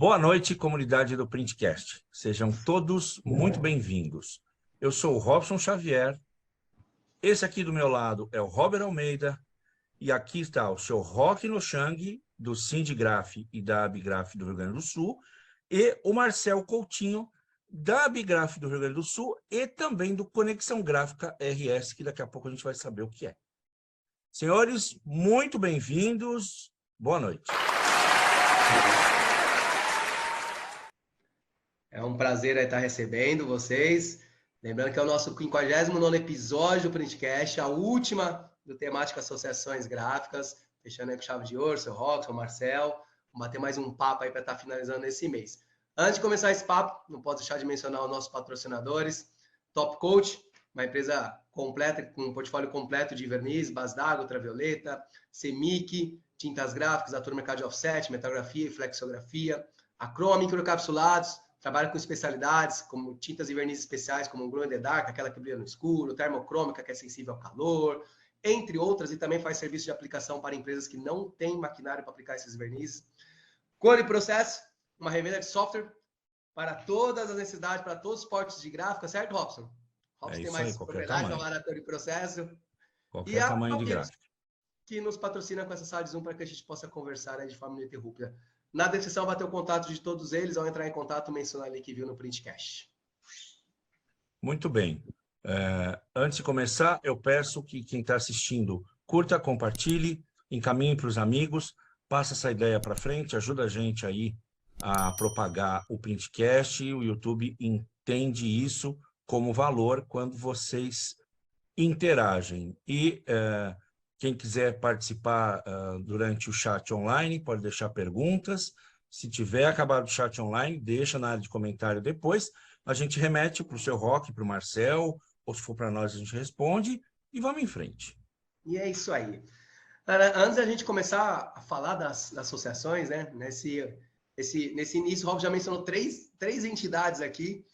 Boa noite, comunidade do Printcast. Sejam todos muito bem-vindos. Eu sou o Robson Xavier. Esse aqui do meu lado é o Robert Almeida. E aqui está o seu Roque Nochang, do Sindigraf e da Abigraf do Rio Grande do Sul, e o Marcel Coutinho, da Abigraf do Rio Grande do Sul, e também do Conexão Gráfica RS, que daqui a pouco a gente vai saber o que é. Senhores, muito bem-vindos. Boa noite. É um prazer estar recebendo vocês. Lembrando que é o nosso 59º episódio do Printcast, a última do temático Associações Gráficas. Fechando aí com chave de ouro, seu Rock, seu Marcel. Vamos bater mais um papo aí para estar finalizando esse mês. Antes de começar esse papo, não posso deixar de mencionar os nossos patrocinadores. Top Coat, uma empresa completa, com um portfólio completo de verniz, base d'água, ultravioleta, Semic, tintas gráficas, ator mercado de offset, metalografia e flexografia. A Chroma Microcapsulados, trabalha com especialidades, como tintas e vernizes especiais, como o Glow in the Dark, aquela que brilha no escuro, termocrômica, que é sensível ao calor, entre outras, e também faz serviço de aplicação para empresas que não têm maquinário para aplicar esses vernizes. Core Process, uma revenda de software para todas as necessidades, para todos os portes de gráfica, certo, Robson? Robson tem mais propriedade na área de processo. Qualquer tamanho de gráfica. Que nos patrocina com essa sala de Zoom para que a gente possa conversar, né, de forma ininterrupta. Na descrição vai ter o contato de todos eles. Ao entrar em contato, mencionar ali que viu no Printcast. Muito bem. Antes de começar, eu peço que quem está assistindo curta, compartilhe, encaminhe para os amigos, passa essa ideia para frente, ajuda a gente aí a propagar o Printcast. O YouTube entende isso como valor quando vocês interagem. E quem quiser participar durante o chat online, pode deixar perguntas. Se tiver acabado o chat online, deixa na área de comentário depois. A gente remete para o seu Roque, para o Marcel, ou se for para nós, a gente responde e vamos em frente. E é isso aí. Antes da gente começar a falar das associações, né? Nesse início, o Rob já mencionou três entidades aqui.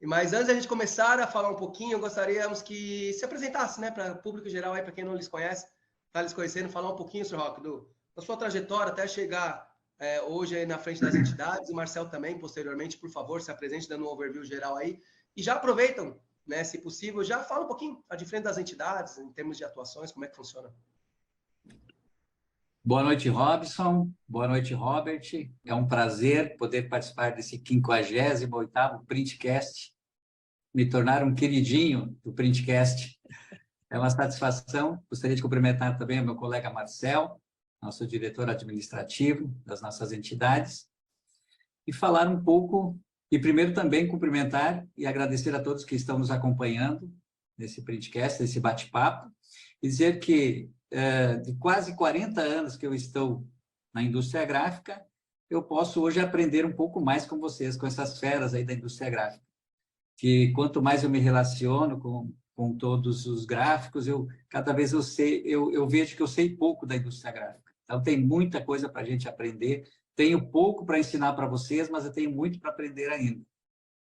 Mas antes da gente começar a falar um pouquinho, gostaríamos que se apresentasse, né, para o público geral, para quem não lhes conhece, está lhes conhecendo, falar um pouquinho, Sr. Roque, da sua trajetória até chegar hoje aí na frente das entidades. O Marcel também, posteriormente, por favor, se apresente, dando um overview geral aí. E já aproveitam, né, se possível, já fala um pouquinho de frente das entidades, em termos de atuações, como é que funciona. Boa noite, Robson. Boa noite, Robert. É um prazer poder participar desse 58º Printcast, me tornar um queridinho do Printcast. É uma satisfação. Gostaria de cumprimentar também o meu colega Marcel, nosso diretor administrativo das nossas entidades, e falar um pouco, e primeiro também cumprimentar e agradecer a todos que estão nos acompanhando nesse Printcast, nesse bate-papo, e dizer que de quase 40 anos que eu estou na indústria gráfica, eu posso hoje aprender um pouco mais com vocês, com essas feras aí da indústria gráfica. Que quanto mais eu me relaciono com todos os gráficos, cada vez eu vejo que eu sei pouco da indústria gráfica. Então, tem muita coisa para a gente aprender. Tenho pouco para ensinar para vocês, mas eu tenho muito para aprender ainda.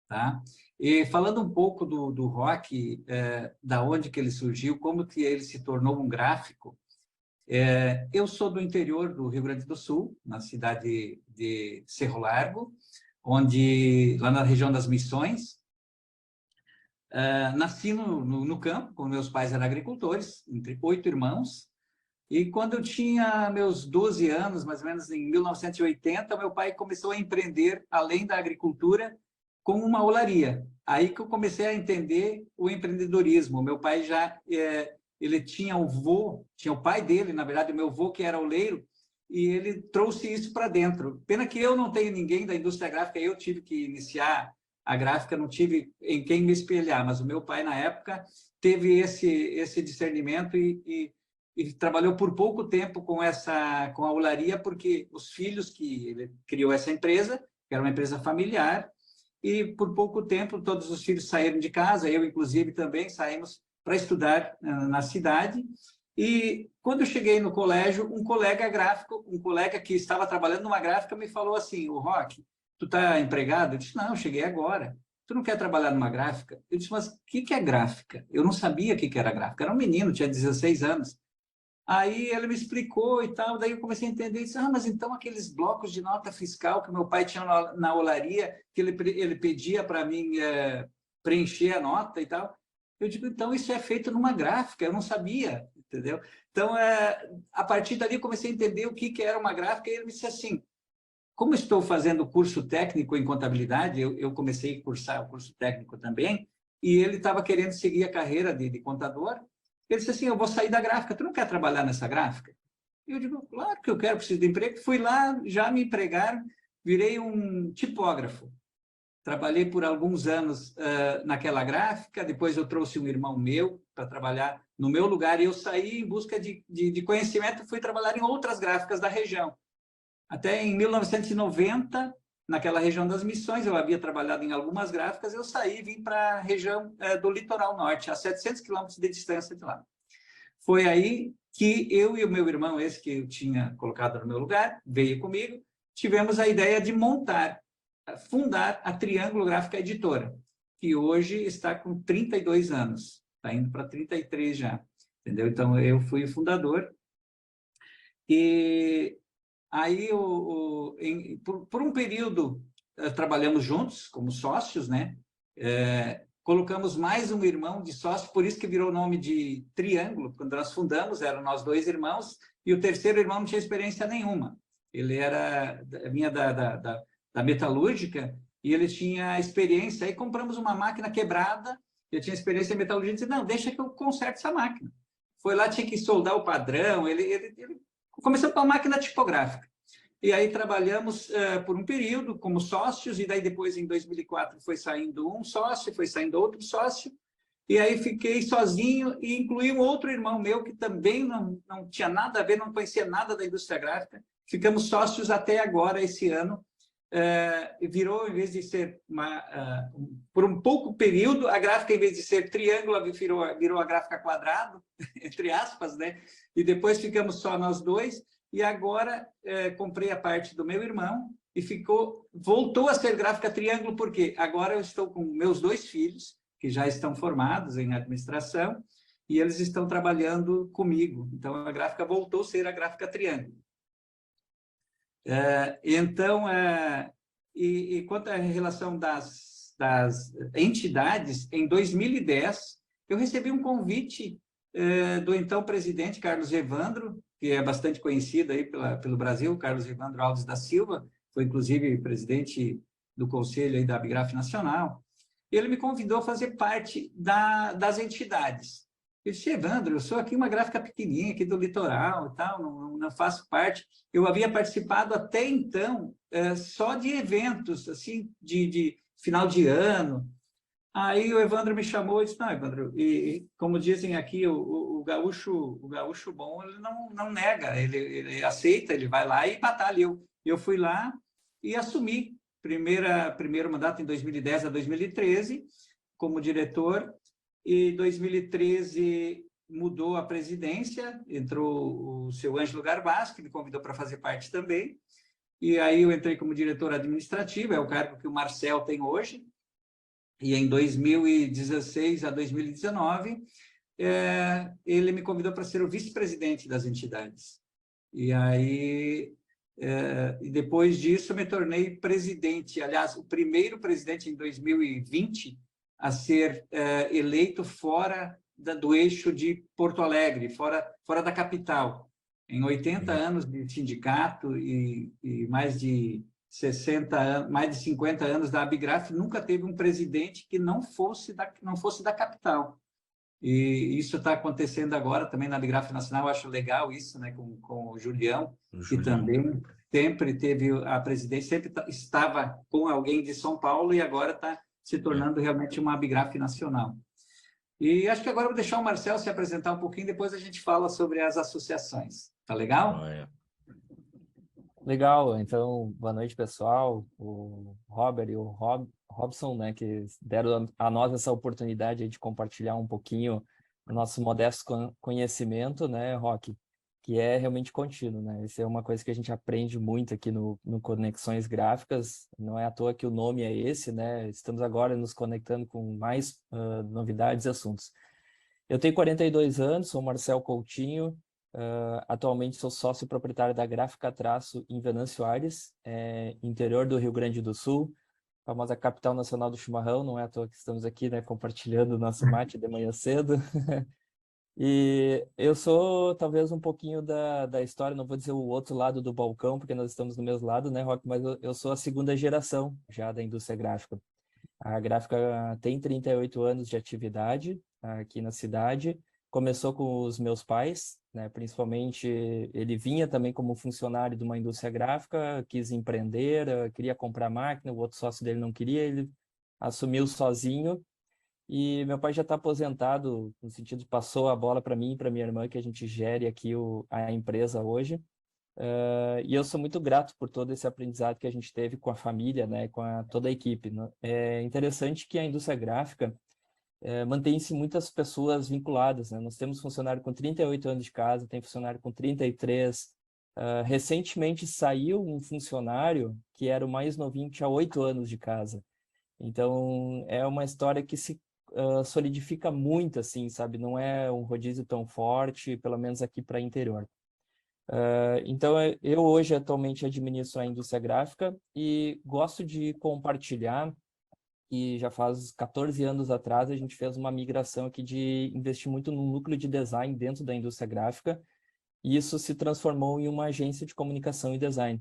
Tá? E falando um pouco do Rock, da onde que ele surgiu, como que ele se tornou um gráfico, eu sou do interior do Rio Grande do Sul, na cidade de Cerro Largo, lá na região das Missões. Nasci no campo, com meus pais eram agricultores, entre 8 irmãos, e quando eu tinha meus 12 anos, mais ou menos em 1980, meu pai começou a empreender, além da agricultura, com uma olaria. Aí que eu comecei a entender o empreendedorismo. Meu pai ele tinha tinha o pai dele, na verdade, o meu avô, que era oleiro, e ele trouxe isso para dentro. Pena que eu não tenho ninguém da indústria gráfica, eu tive que iniciar a gráfica, não tive em quem me espelhar, mas o meu pai, na época, teve esse discernimento e trabalhou por pouco tempo com a olaria, porque os filhos que ele criou essa empresa, que era uma empresa familiar, e por pouco tempo todos os filhos saíram de casa, eu inclusive também saímos para estudar na cidade. E quando eu cheguei no colégio, um colega gráfico, um colega que estava trabalhando numa gráfica, me falou assim: "O Roque, tu está empregado?" Eu disse: "Não, eu cheguei agora." "Tu não quer trabalhar numa gráfica?" Eu disse: "Mas o que é gráfica?" Eu não sabia o que era gráfica, era um menino, tinha 16 anos. Aí ele me explicou e tal, daí eu comecei a entender, disse, mas então aqueles blocos de nota fiscal que meu pai tinha na olaria, que ele pedia para mim preencher a nota e tal, eu digo, então isso é feito numa gráfica, eu não sabia, entendeu? Então, a partir dali eu comecei a entender o que era uma gráfica, e ele me disse assim, como estou fazendo curso técnico em contabilidade, eu comecei a cursar o curso técnico também, e ele estava querendo seguir a carreira de contador. Ele disse assim, eu vou sair da gráfica, tu não quer trabalhar nessa gráfica? E eu digo, claro que eu quero, preciso de emprego. Fui lá, já me empregaram, virei um tipógrafo. Trabalhei por alguns anos naquela gráfica, depois eu trouxe um irmão meu para trabalhar no meu lugar, e eu saí em busca de conhecimento, fui trabalhar em outras gráficas da região. Até em 1990, naquela região das Missões, eu havia trabalhado em algumas gráficas, eu saí e vim para a região do Litoral Norte, a 700 quilômetros de distância de lá. Foi aí que eu e o meu irmão, esse que eu tinha colocado no meu lugar, veio comigo, tivemos a ideia de fundar a Triângulo Gráfica Editora, que hoje está com 32 anos, está indo para 33 já, entendeu? Então, eu fui o fundador. E aí, por um período, trabalhamos juntos, como sócios, né? Colocamos mais um irmão de sócio, por isso que virou o nome de Triângulo. Quando nós fundamos, eram nós dois irmãos, e o terceiro irmão não tinha experiência nenhuma. Ele vinha da metalúrgica, e ele tinha experiência. Aí compramos uma máquina quebrada, eu tinha experiência em metalurgia, e disse, não, deixa que eu conserto essa máquina. Foi lá, tinha que soldar o padrão, ele começou com a máquina tipográfica. E aí trabalhamos por um período como sócios, e daí depois, em 2004, foi saindo um sócio, foi saindo outro sócio, e aí fiquei sozinho e incluí um outro irmão meu que também não tinha nada a ver, não conhecia nada da indústria gráfica. Ficamos sócios até agora, esse ano. Virou, em vez de ser por um pouco período, a gráfica, em vez de ser triângulo, virou a gráfica quadrado, entre aspas, né? E depois ficamos só nós dois. E agora comprei a parte do meu irmão e voltou a ser gráfica triângulo, porque agora eu estou com meus dois filhos, que já estão formados em administração, e eles estão trabalhando comigo. Então, a gráfica voltou a ser a gráfica triângulo. Então, e quanto à relação das entidades, em 2010, eu recebi um convite do então presidente Carlos Evandro, que é bastante conhecido aí pelo Brasil, Carlos Evandro Alves da Silva, foi inclusive presidente do conselho aí da Abigraf Nacional. Ele me convidou a fazer parte das entidades. Eu disse, Evandro, eu sou aqui uma gráfica pequenininha, aqui do litoral e tal, não faço parte. Eu havia participado até então só de eventos, assim, de final de ano. Aí o Evandro me chamou e disse, não, Evandro, e como dizem aqui, o gaúcho bom, ele não nega, ele aceita, ele vai lá e batalha. Eu fui lá e assumi primeiro mandato em 2010 a 2013 como diretor, e em 2013 mudou a presidência, entrou o seu Ângelo Garbassi, que me convidou para fazer parte também, e aí eu entrei como diretor administrativo, é o cargo que o Marcel tem hoje. E em 2016 a 2019, ele me convidou para ser o vice-presidente das entidades. E aí, e depois disso, eu me tornei presidente, aliás, o primeiro presidente em 2020 a ser eleito fora do eixo de Porto Alegre, fora da capital. Em 80 anos de sindicato e mais de 60 anos, mais de 50 anos da Abigraf, nunca teve um presidente que não fosse da capital. E isso está acontecendo agora também na Abigraf Nacional. Eu acho legal isso, né, com o Julião, que também sempre teve a presidência, sempre estava com alguém de São Paulo, e agora está se tornando realmente uma Abigraf Nacional. E acho que agora eu vou deixar o Marcel se apresentar um pouquinho, depois a gente fala sobre as associações. Tá legal? Legal, então, boa noite, pessoal. O Robert e o Robson, né, que deram a nós essa oportunidade de compartilhar um pouquinho o nosso modesto conhecimento, né, Roque, que é realmente contínuo, né? Isso é uma coisa que a gente aprende muito aqui no Conexões Gráficas, não é à toa que o nome é esse, né? Estamos agora nos conectando com mais novidades e assuntos. Eu tenho 42 anos, sou Marcel Coutinho, Atualmente sou sócio proprietário da Gráfica Traço em Venâncio Aires, interior do Rio Grande do Sul, famosa capital nacional do chimarrão. Não é à toa que estamos aqui, né, compartilhando o nosso mate de manhã cedo. E eu sou talvez um pouquinho da história, não vou dizer o outro lado do balcão, porque nós estamos no mesmo lado, né, Roque? Mas eu sou a segunda geração já da indústria gráfica. A gráfica tem 38 anos de atividade aqui na cidade. Começou com os meus pais, né? Principalmente ele vinha também como funcionário de uma indústria gráfica, quis empreender, queria comprar máquina, o outro sócio dele não queria, ele assumiu sozinho. E meu pai já está aposentado, no sentido de passou a bola para mim e para minha irmã, que a gente gere aqui a empresa hoje. E eu sou muito grato por todo esse aprendizado que a gente teve com a família, né, com toda a equipe, né? É interessante que a indústria gráfica mantém-se muitas pessoas vinculadas, né? Nós temos funcionário com 38 anos de casa, tem funcionário com 33. Recentemente saiu um funcionário que era o mais novinho, tinha 8 anos de casa. Então, é uma história que se solidifica muito, assim, sabe? Não é um rodízio tão forte, pelo menos aqui para interior. Então, eu hoje atualmente administro a indústria gráfica e gosto de compartilhar, e já faz 14 anos atrás a gente fez uma migração aqui de investir muito no núcleo de design dentro da indústria gráfica, e isso se transformou em uma agência de comunicação e design.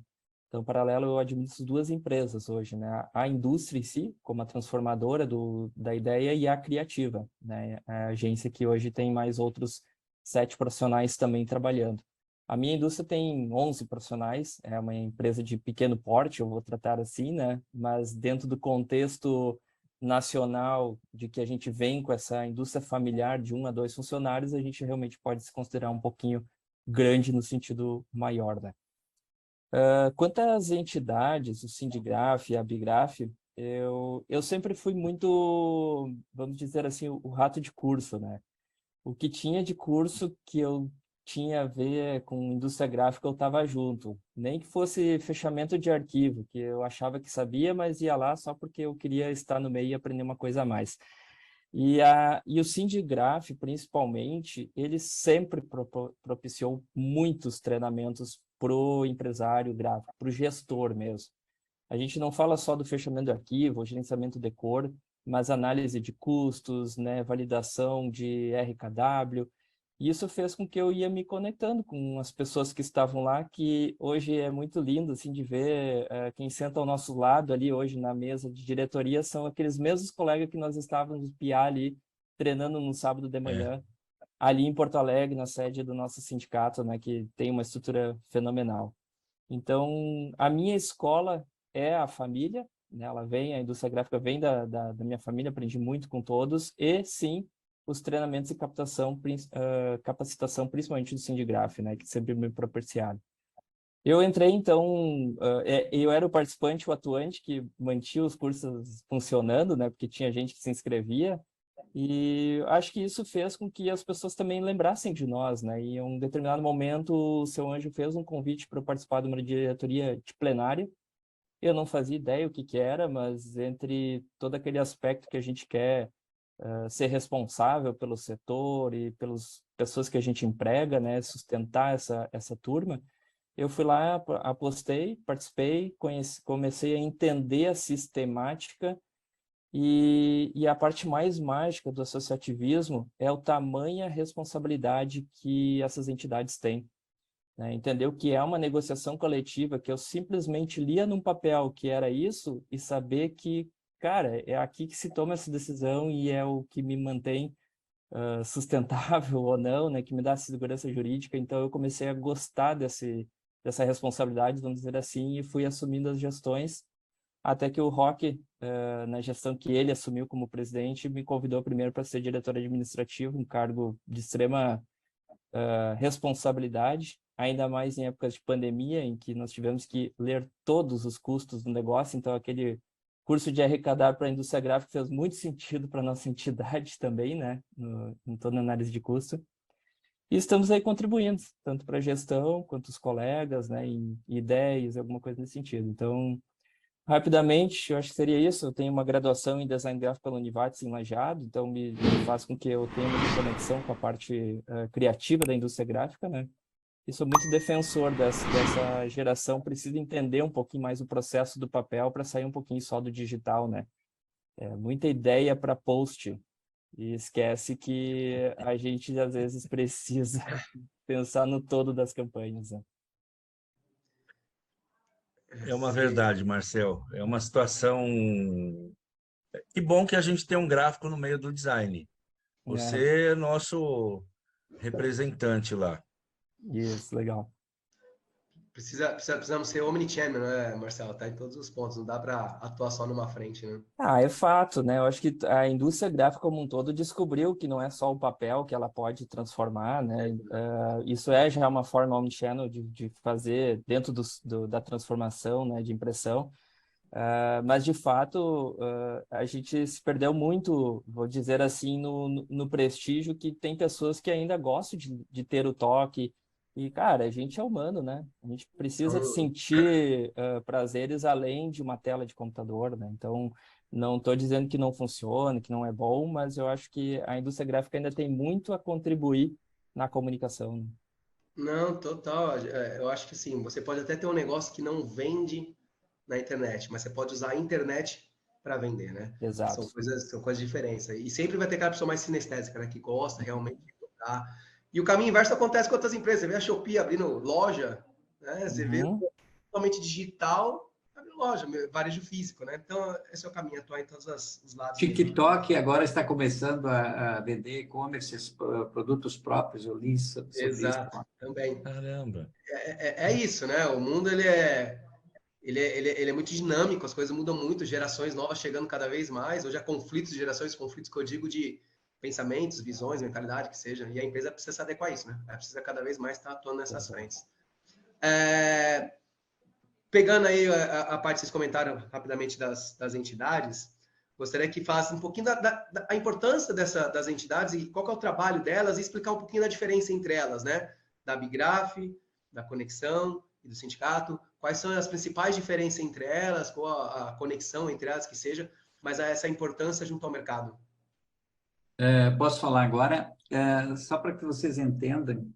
Então, paralelo, eu administro 2 empresas hoje, né? A indústria em si, como a transformadora da ideia, e a criativa, né? A agência que hoje tem mais outros 7 profissionais também trabalhando. A minha indústria tem 11 profissionais, é uma empresa de pequeno porte, eu vou tratar assim, né? Mas dentro do contexto nacional de que a gente vem com essa indústria familiar de 1 a 2 funcionários, a gente realmente pode se considerar um pouquinho grande no sentido maior, né? Quanto às entidades, o Sindigraf e a Abigraf, eu sempre fui muito, vamos dizer assim, o rato de curso, né? O que tinha de curso que eu tinha a ver com indústria gráfica, eu estava junto. Nem que fosse fechamento de arquivo, que eu achava que sabia, mas ia lá só porque eu queria estar no meio e aprender uma coisa a mais. E o Sindigraf, principalmente, ele sempre propiciou muitos treinamentos para o empresário gráfico, para o gestor mesmo. A gente não fala só do fechamento de arquivo, gerenciamento de cor, mas análise de custos, né, validação de RKW. E isso fez com que eu ia me conectando com as pessoas que estavam lá, que hoje é muito lindo assim, de ver quem senta ao nosso lado ali hoje na mesa de diretoria são aqueles mesmos colegas que nós estávamos no PIA ali, treinando no sábado de manhã, ali em Porto Alegre, na sede do nosso sindicato, né, que tem uma estrutura fenomenal. Então, a minha escola é a família, né? A indústria gráfica vem da minha família, aprendi muito com todos, e sim, os treinamentos e capacitação, principalmente do Sindigraf, né? Que sempre me propiciaram. Eu entrei, então, eu era o participante, o atuante, que mantinha os cursos funcionando, né? Porque tinha gente que se inscrevia, e acho que isso fez com que as pessoas também lembrassem de nós, né? E em um determinado momento, o seu Anjo fez um convite para eu participar de uma diretoria de plenária. Eu não fazia ideia o que era, mas entre todo aquele aspecto que a gente quer ser responsável pelo setor e pelas pessoas que a gente emprega, né? Sustentar essa turma, eu fui lá, apostei, participei, comecei a entender a sistemática. E a parte mais mágica do associativismo é o tamanha responsabilidade que essas entidades têm, né? Entender o que é uma negociação coletiva, que eu simplesmente lia num papel que era isso, e saber que, cara, é aqui que se toma essa decisão e é o que me mantém sustentável ou não, né? Que me dá segurança jurídica. Então eu comecei a gostar dessa responsabilidade, vamos dizer assim, e fui assumindo as gestões, até que o Roque, na gestão que ele assumiu como presidente, me convidou primeiro para ser diretor administrativo, um cargo de extrema responsabilidade, ainda mais em épocas de pandemia, em que nós tivemos que ler todos os custos do negócio. Então, aquele curso de arrecadar para a indústria gráfica fez muito sentido para a nossa entidade também, né, em toda a análise de custo. E estamos aí contribuindo, tanto para a gestão, quanto os colegas, né, em ideias, alguma coisa nesse sentido. Então, rapidamente, eu acho que seria isso. Eu tenho uma graduação em Design Gráfico pela Univates em Lajeado, então me faz com que eu tenha uma conexão com a parte criativa da indústria gráfica, né? sou muito defensor dessa geração, precisa entender um pouquinho mais o processo do papel para sair um pouquinho só do digital, né? Muita ideia para post e esquece que a gente às vezes precisa pensar no todo das campanhas, né? É uma verdade, Marcel. É uma situação. Que bom que a gente tem um gráfico no meio do design. Você é nosso representante lá. Isso, legal. Precisamos ser omnichannel, né, Marcelo? Tá em todos os pontos, não dá para atuar só numa frente, né? É fato, né? Eu acho que a indústria gráfica como um todo descobriu que não é só o papel que ela pode transformar, né? Isso já é uma forma omnichannel de fazer dentro da transformação, né, de impressão. Mas, de fato, a gente se perdeu muito, vou dizer assim, no prestígio que tem pessoas que ainda gostam de ter o toque. E, cara, a gente é humano, né? A gente precisa sentir prazeres além de uma tela de computador, né? Então, não estou dizendo que não funciona, que não é bom, mas eu acho que a indústria gráfica ainda tem muito a contribuir na comunicação, né? Não, total. Eu acho que sim. Você pode até ter um negócio que não vende na internet, mas você pode usar a internet para vender, né? Exato. São coisas diferentes. E sempre vai ter aquela pessoa mais sinestésica, né? Que gosta realmente de tocar. E o caminho inverso acontece com outras empresas. Você vê a Shopee abrindo loja, né? Você vê totalmente digital, abrindo loja, varejo físico, né? Então, esse é o caminho, atuar em todos os lados mesmo. TikTok agora está começando a vender e-commerce, produtos próprios, eu li sobre Exato, isso. também. Caramba. É isso, né? O mundo, ele é muito dinâmico, as coisas mudam muito, gerações novas chegando cada vez mais. Hoje há conflitos de gerações, conflitos que eu digo de pensamentos, visões, mentalidade, que seja. E a empresa precisa se adequar a isso, né? Ela precisa cada vez mais estar atuando nessas frentes. Pegando aí a parte que vocês comentaram rapidamente das entidades, gostaria que falasse um pouquinho da importância das entidades e qual que é o trabalho delas e explicar um pouquinho da diferença entre elas, né? Da Abigraf, da Conexão e do sindicato. Quais são as principais diferenças entre elas, qual a conexão entre elas que seja, mas essa importância junto ao mercado. Posso falar agora? Só para que vocês entendam,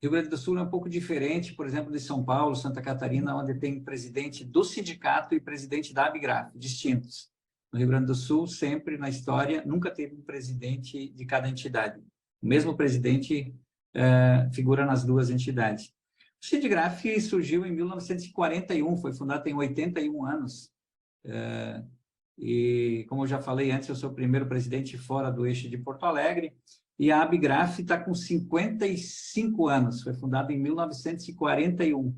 Rio Grande do Sul é um pouco diferente, por exemplo, de São Paulo, Santa Catarina, onde tem presidente do sindicato e presidente da Abigraf, distintos. No Rio Grande do Sul, sempre na história, nunca teve um presidente de cada entidade. O mesmo presidente figura nas duas entidades. O Sindigraf surgiu em 1941, foi fundado tem 81 anos. E, como eu já falei antes, eu sou o primeiro presidente fora do eixo de Porto Alegre. E a Abigraf está com 55 anos, foi fundada em 1941,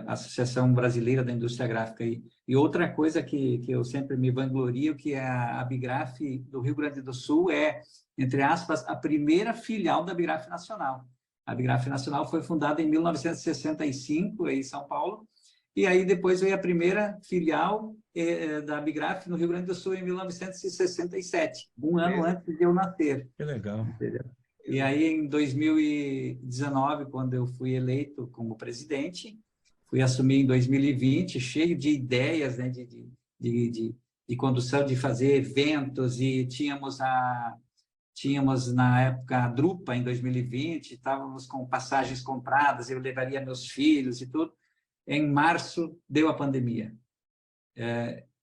a Associação Brasileira da Indústria Gráfica. E outra coisa que eu sempre me vanglorio, que a Abigraf do Rio Grande do Sul entre aspas, a primeira filial da Abigraf Nacional. A Abigraf Nacional foi fundada em 1965, em São Paulo, e aí depois veio a primeira filial da Abigraf no Rio Grande do Sul em 1967, um ano antes de eu nascer. Que legal. Entendeu? E aí, em 2019, quando eu fui eleito como presidente, fui assumir em 2020, cheio de ideias, né, de condução, de fazer eventos, e tínhamos na época a Drupa em 2020, estávamos com passagens compradas, eu levaria meus filhos e tudo. Em março, deu a pandemia.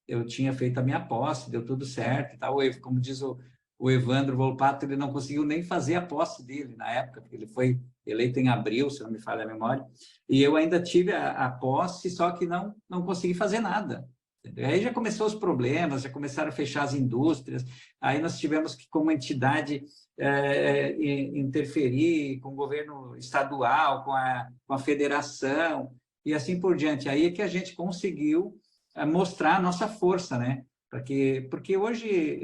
Eu tinha feito a minha posse, deu tudo certo e tal. Como diz o Evandro Volpato, ele não conseguiu nem fazer a posse dele na época, porque ele foi eleito em abril, se não me falha a memória, e eu ainda tive a posse, só que não consegui fazer nada. Entendeu? Aí já começou os problemas, já começaram a fechar as indústrias, aí nós tivemos que, como entidade, interferir com o governo estadual, com a federação, e assim por diante. Aí é que a gente conseguiu mostrar a nossa força, né? Porque hoje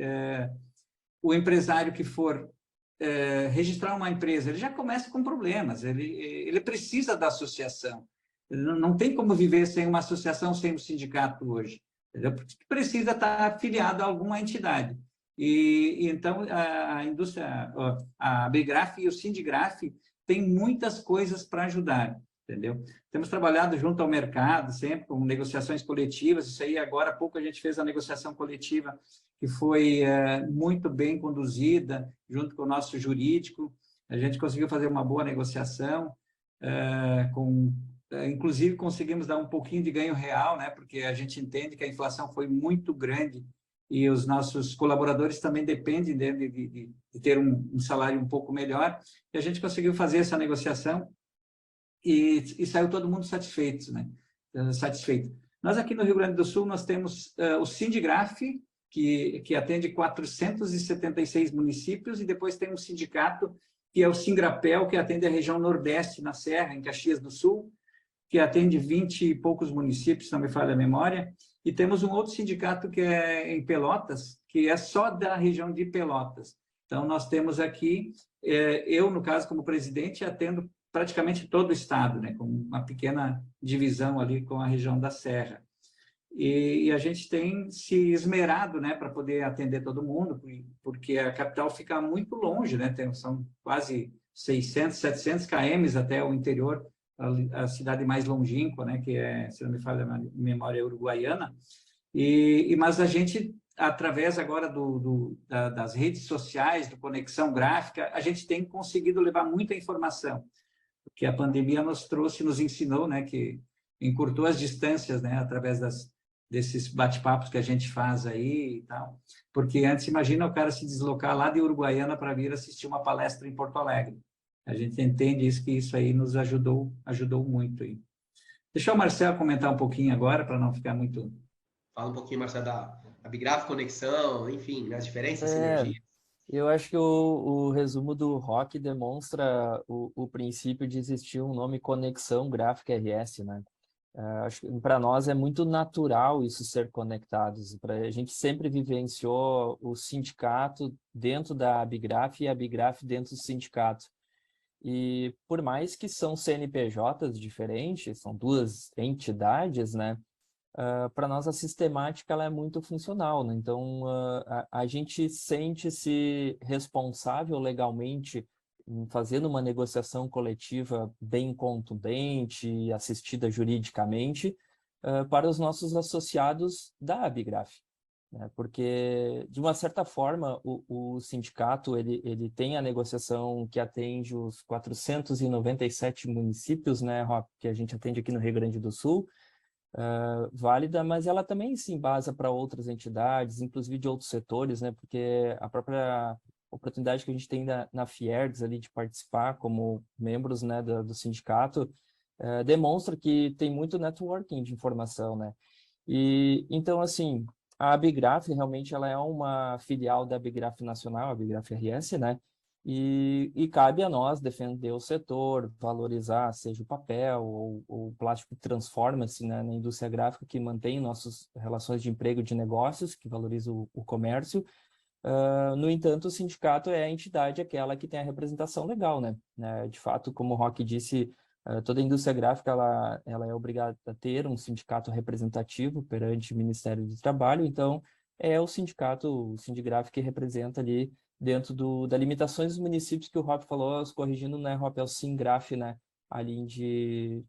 o empresário que for registrar uma empresa, ele já começa com problemas, ele precisa da associação. Não tem como viver sem uma associação, sem um sindicato hoje, entendeu? Porque precisa estar afiliado a alguma entidade. E então a indústria, a Abigraf e o Sindigraf têm muitas coisas para ajudar, entendeu? Temos trabalhado junto ao mercado, sempre com negociações coletivas. Isso aí, agora há pouco, a gente fez a negociação coletiva, que foi muito bem conduzida, junto com o nosso jurídico. A gente conseguiu fazer uma boa negociação. inclusive conseguimos dar um pouquinho de ganho real, né? Porque a gente entende que a inflação foi muito grande e os nossos colaboradores também dependem de ter um salário um pouco melhor, e a gente conseguiu fazer essa negociação e saiu todo mundo satisfeito, né? Satisfeito. Nós aqui no Rio Grande do Sul, nós temos o Sindigraf, que atende 476 municípios, e depois tem um sindicato, que é o Singrapel, que atende a região Nordeste, na Serra, em Caxias do Sul, que atende 20 e poucos municípios, se não me falha a memória, e temos um outro sindicato que é em Pelotas, que é só da região de Pelotas. Então, nós temos aqui, eu, no caso, como presidente, atendo praticamente todo o estado, né, com uma pequena divisão ali com a região da Serra. E a gente tem se esmerado, né, para poder atender todo mundo, porque a capital fica muito longe, né, são quase 600, 700 km até o interior, a cidade mais longínqua, né, que é, se não me falha a memória, Uruguaiana, mas a gente, através agora das redes sociais, do Conexão Gráfica, a gente tem conseguido levar muita informação, porque a pandemia nos ensinou, né, que encurtou as distâncias, né, através desses bate-papos que a gente faz aí e tal, porque antes, imagina o cara se deslocar lá de Uruguaiana para vir assistir uma palestra em Porto Alegre. A gente entende que isso aí nos ajudou muito aí. Deixa o Marcelo comentar um pouquinho agora, para não ficar muito... Fala um pouquinho, Marcelo, da Bigraf, conexão, enfim, as diferenças, sinergias. Eu acho que o resumo do Rock demonstra o princípio de existir um nome Conexão Gráfica RS, né? Acho que para nós é muito natural isso ser conectados. A gente sempre vivenciou o sindicato dentro da Abigraf e a Abigraf dentro do sindicato. E por mais que são CNPJs diferentes, são duas entidades, né? Para nós a sistemática ela é muito funcional, né? Então a gente sente-se responsável legalmente fazendo uma negociação coletiva bem contundente e assistida juridicamente para os nossos associados da Abigraf, né? Porque, de uma certa forma, o sindicato ele tem a negociação que atende os 497 municípios, né, Rob, que a gente atende aqui no Rio Grande do Sul, válida, mas ela também se embasa para outras entidades, inclusive de outros setores, né, porque a própria oportunidade que a gente tem na Fiergs ali de participar como membros, né, do sindicato, demonstra que tem muito networking de informação, né? E então, assim, a Abigraf realmente ela é uma filial da Abigraf Nacional, a Abigraf RS, né? E cabe a nós defender o setor, valorizar, seja o papel ou o plástico que transforma-se, né, na indústria gráfica, que mantém nossas relações de emprego e de negócios, que valoriza o comércio. No entanto, o sindicato é a entidade aquela que tem a representação legal, né? De fato, como o Rock disse, toda a indústria gráfica ela é obrigada a ter um sindicato representativo perante o Ministério do Trabalho, então é o sindicato, o Sindigraf, que representa ali dentro das limitações dos municípios que o Rob falou, corrigindo, né, Rob, é o Singraf, né, ali de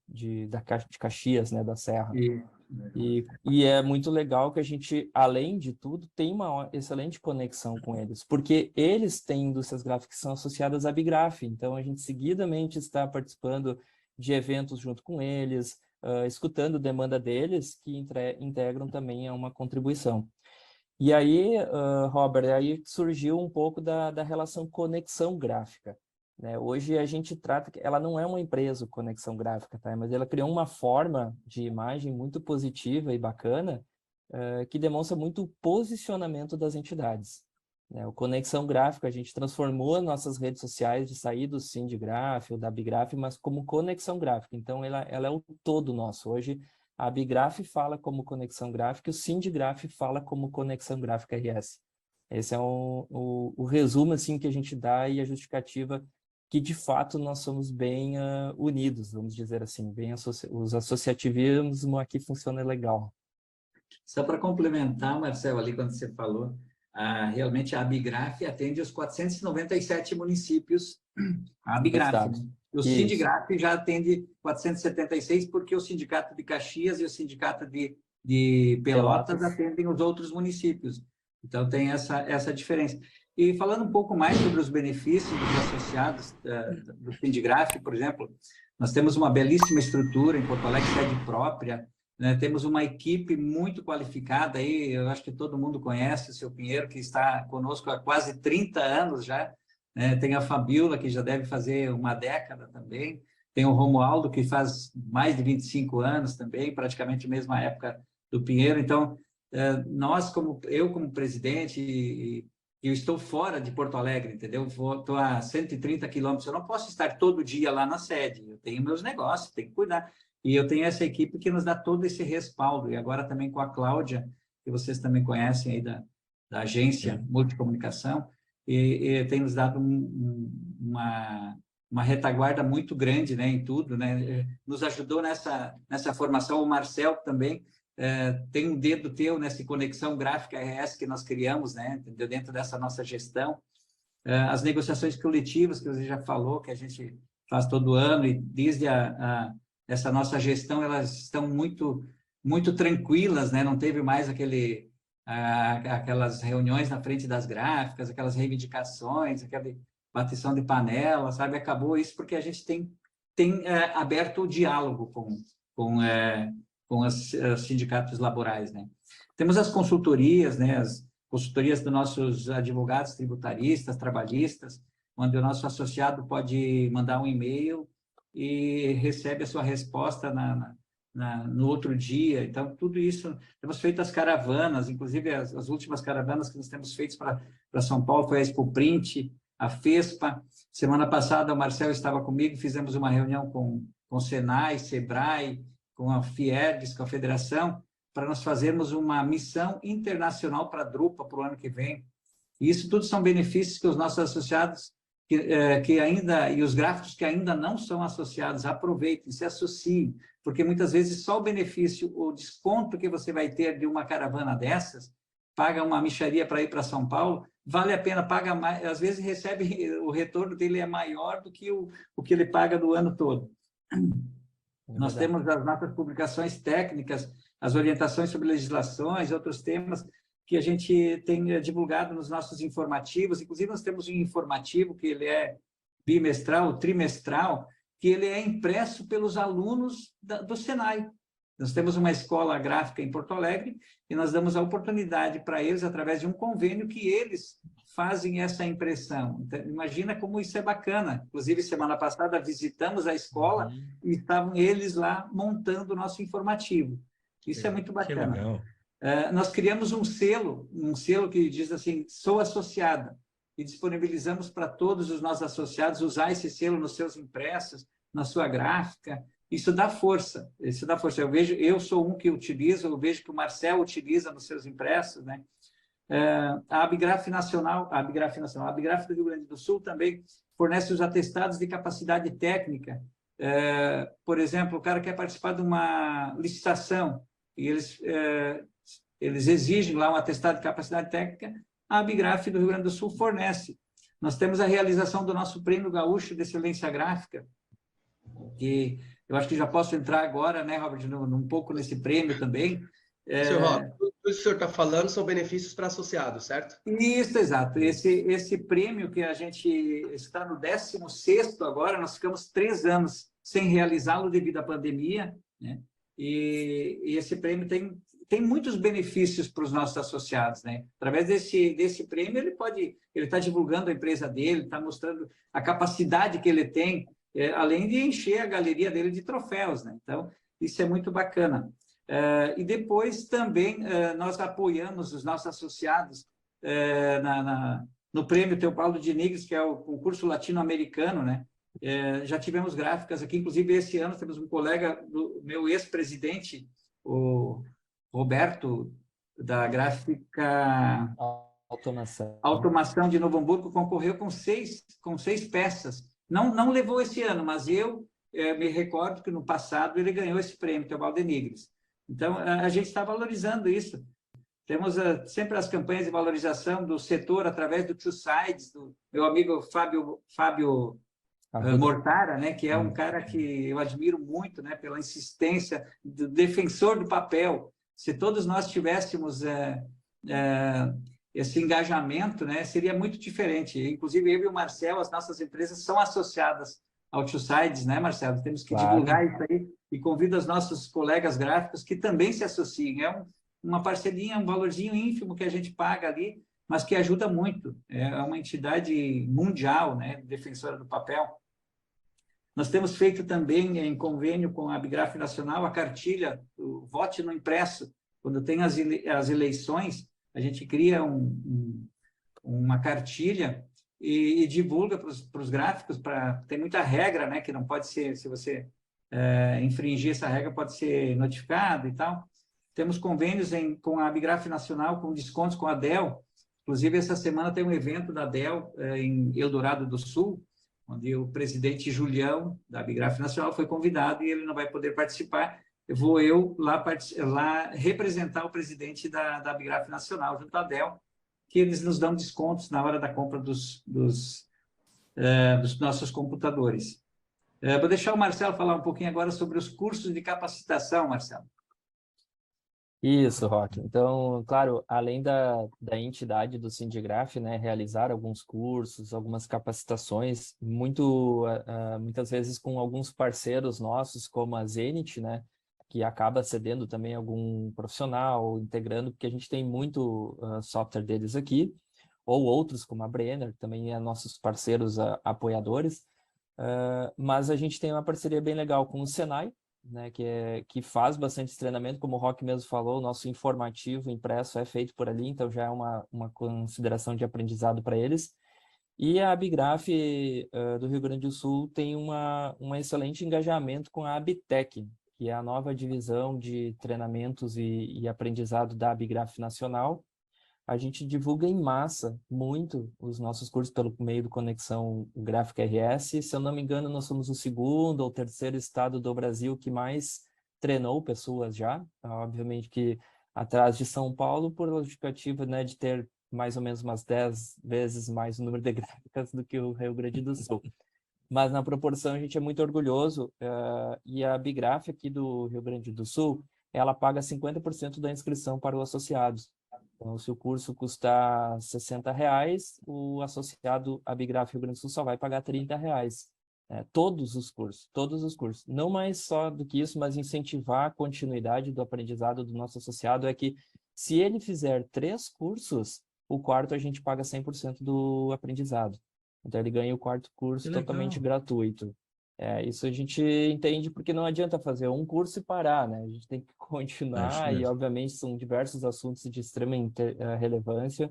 Caxias, né, da Serra. E é muito legal que a gente, além de tudo, tem uma excelente conexão com eles, porque eles têm indústrias gráficas que são associadas à Abigraf, então a gente seguidamente está participando de eventos junto com eles, escutando demanda deles, que integram também a uma contribuição. E aí, Robert, aí surgiu um pouco da relação conexão gráfica, né? Hoje a gente trata que ela não é uma empresa, Conexão Gráfica, tá? Mas ela criou uma forma de imagem muito positiva e bacana, que demonstra muito o posicionamento das entidades, né? O Conexão Gráfica, a gente transformou nossas redes sociais de sair do Sindigraf ou da Abigraf, mas como Conexão Gráfica. Então, ela é o todo nosso. Hoje, a Abigraf fala como Conexão Gráfica e o Sindigraf fala como Conexão Gráfica RS. Esse é o resumo assim, que a gente dá e a justificativa que, de fato, nós somos bem unidos, vamos dizer assim, bem os associativismo aqui funciona legal. Só para complementar, Marcelo, ali quando você falou, realmente a Abigraf atende os 497 municípios, a Abigraf, né? O Sindigraf já atende 476, porque o Sindicato de Caxias e o Sindicato de Pelotas atendem os outros municípios. Então, tem essa diferença. E falando um pouco mais sobre os benefícios dos associados do Sindigraf, por exemplo, Nós temos uma belíssima estrutura em Porto Alegre, sede própria, né? Temos uma equipe muito qualificada aí, eu acho que todo mundo conhece o seu Pinheiro, que está conosco há quase 30 anos já, né? Tem a Fabiola, que já deve fazer uma década também, tem o Romualdo, que faz mais de 25 anos também, praticamente a mesma época do Pinheiro. Então, eu como presidente, eu estou fora de Porto Alegre, entendeu? Estou a 130 quilômetros, eu não posso estar todo dia lá na sede, eu tenho meus negócios, tenho que cuidar. E eu tenho essa equipe que nos dá todo esse respaldo, e agora também com a Cláudia, que vocês também conhecem aí da agência Multicomunicação, e tem nos dado uma retaguarda muito grande, né, em tudo, né? Nos ajudou nessa formação, o Marcel também, tem um dedo teu nessa conexão gráfica RS que nós criamos, né, dentro dessa nossa gestão. As negociações coletivas, que você já falou, que a gente faz todo ano, e desde essa nossa gestão, elas estão muito, muito tranquilas, né? Não teve mais aquelas reuniões na frente das gráficas, aquelas reivindicações, aquela bateção de panela, sabe? Acabou isso porque a gente tem aberto o diálogo com os sindicatos laborais, né? Temos as consultorias, né? As consultorias dos nossos advogados tributaristas, trabalhistas, onde o nosso associado pode mandar um e-mail e recebe a sua resposta no outro dia. Então, tudo isso, temos feito as caravanas, inclusive as últimas caravanas que nós temos feito para São Paulo foi a Expo Print, a FESPA. Semana passada o Marcel estava comigo, fizemos uma reunião com o Senai, Sebrae, com a Fiergs, com a Federação, para nós fazermos uma missão internacional para a Drupa para o ano que vem. E isso tudo são benefícios que os nossos associados que ainda, e os gráficos que ainda não são associados, aproveitem, se associem, porque muitas vezes só o benefício, o desconto que você vai ter de uma caravana dessas, paga uma mixaria para ir para São Paulo, vale a pena, paga mais, às vezes recebe, o retorno dele é maior do que o que ele paga do ano todo. Nós temos as nossas publicações técnicas, as orientações sobre legislações, outros temas que a gente tem divulgado nos nossos informativos. Inclusive, nós temos um informativo que ele é bimestral, trimestral, que ele é impresso pelos alunos do Senai. Nós temos uma escola gráfica em Porto Alegre e nós damos a oportunidade para eles, através de um convênio, que eles fazem essa impressão. Então, imagina como isso é bacana. Inclusive, semana passada, visitamos a escola e estavam eles lá montando o nosso informativo. Isso é muito bacana. Que legal. Nós criamos um selo que diz assim, sou associada, e disponibilizamos para todos os nossos associados usar esse selo nos seus impressos, na sua gráfica. Isso dá força, eu sou um que utilizo, eu vejo que o Marcel utiliza nos seus impressos, né? A Abgraf Nacional, a Abgraf do Rio Grande do Sul também fornece os atestados de capacidade técnica. Por exemplo, o cara quer participar de uma licitação e eles exigem lá um atestado de capacidade técnica, a Abgraf do Rio Grande do Sul fornece. Nós temos a realização do nosso Prêmio Gaúcho de Excelência Gráfica, que eu acho que já posso entrar agora, né, Robert, um pouco nesse prêmio também. Senhor Robert, tudo isso que o senhor está falando são benefícios para associados, certo? Isso, exato. Esse prêmio que a gente está no 16º agora, nós ficamos 3 anos sem realizá-lo devido à pandemia, né? E esse prêmio tem muitos benefícios para os nossos associados, né? Através desse prêmio, ele está divulgando a empresa dele, está mostrando a capacidade que ele tem, além de encher a galeria dele de troféus, né? Então, isso é muito bacana. E depois também nós apoiamos os nossos associados no Prêmio Teobaldo de Nigres, que é o concurso latino-americano, né? Já tivemos gráficas aqui, inclusive esse ano temos um colega do meu ex-presidente, o Roberto, da gráfica Automação de Novo Hamburgo, concorreu com seis peças. Não levou esse ano, mas eu me recordo que no passado ele ganhou esse prêmio, Teobaldo de Nigres. Então, a gente está valorizando isso. Temos sempre as campanhas de valorização do setor através do Two Sides, do meu amigo Fábio Mortara, né, que é um cara que eu admiro muito, né, pela insistência do defensor do papel. Se todos nós tivéssemos esse engajamento, né, seria muito diferente. Inclusive, eu e o Marcel, as nossas empresas são associadas Outsides, né, Marcelo? Temos que Claro. divulgar isso aí e convido os nossos colegas gráficos que também se associem. É uma parcelinha, um valorzinho ínfimo que a gente paga ali, mas que ajuda muito. É uma entidade mundial, né, defensora do papel. Nós temos feito também, em convênio com a Abigraf Nacional, a cartilha, o Vote no Impresso. Quando tem as eleições, a gente cria uma cartilha e divulga para os gráficos. Tem muita regra, né, que não pode ser, se você infringir essa regra, pode ser notificado e tal. Temos convênios com a Abigraf Nacional, com descontos com a Dell. Inclusive, essa semana tem um evento da Dell em Eldorado do Sul, onde o presidente Julião, da Abigraf Nacional, foi convidado e ele não vai poder participar. Vou lá representar o presidente da Abigraf Nacional, junto à Dell, que eles nos dão descontos na hora da compra dos nossos computadores. Vou deixar o Marcelo falar um pouquinho agora sobre os cursos de capacitação, Marcelo. Isso, Roque. Então, claro, além da entidade do Sindigraf, né, realizar alguns cursos, algumas capacitações, muitas vezes com alguns parceiros nossos, como a Zenit, né, que acaba cedendo também algum profissional, integrando, porque a gente tem muito software deles aqui, ou outros, como a Brenner, que também é nossos parceiros apoiadores, mas a gente tem uma parceria bem legal com o Senai, né, que faz bastante treinamento, como o Roque mesmo falou, o nosso informativo impresso é feito por ali, então já é uma consideração de aprendizado para eles. E a Abigraf do Rio Grande do Sul tem um excelente engajamento com a Abitec, que é a nova divisão de treinamentos e aprendizado da Abigraf Nacional. A gente divulga em massa muito os nossos cursos pelo meio do Conexão Gráfica RS. Se eu não me engano, nós somos o segundo ou terceiro estado do Brasil que mais treinou pessoas já. Obviamente que atrás de São Paulo, por justificativa, né, de ter mais ou menos umas 10 vezes mais o número de gráficas do que o Rio Grande do Sul. Mas na proporção a gente é muito orgulhoso. E a Abigraf aqui do Rio Grande do Sul, ela paga 50% da inscrição para os associados. Então, se o curso custar R$60, o associado Abigraf Rio Grande do Sul só vai pagar R$30. Todos os cursos. Não mais só do que isso, mas incentivar a continuidade do aprendizado do nosso associado é que, se ele fizer 3 cursos, o quarto a gente paga 100% do aprendizado. Então, ele ganha o quarto curso totalmente gratuito. Isso a gente entende porque não adianta fazer um curso e parar, né? A gente tem que continuar e, obviamente, são diversos assuntos de extrema relevância.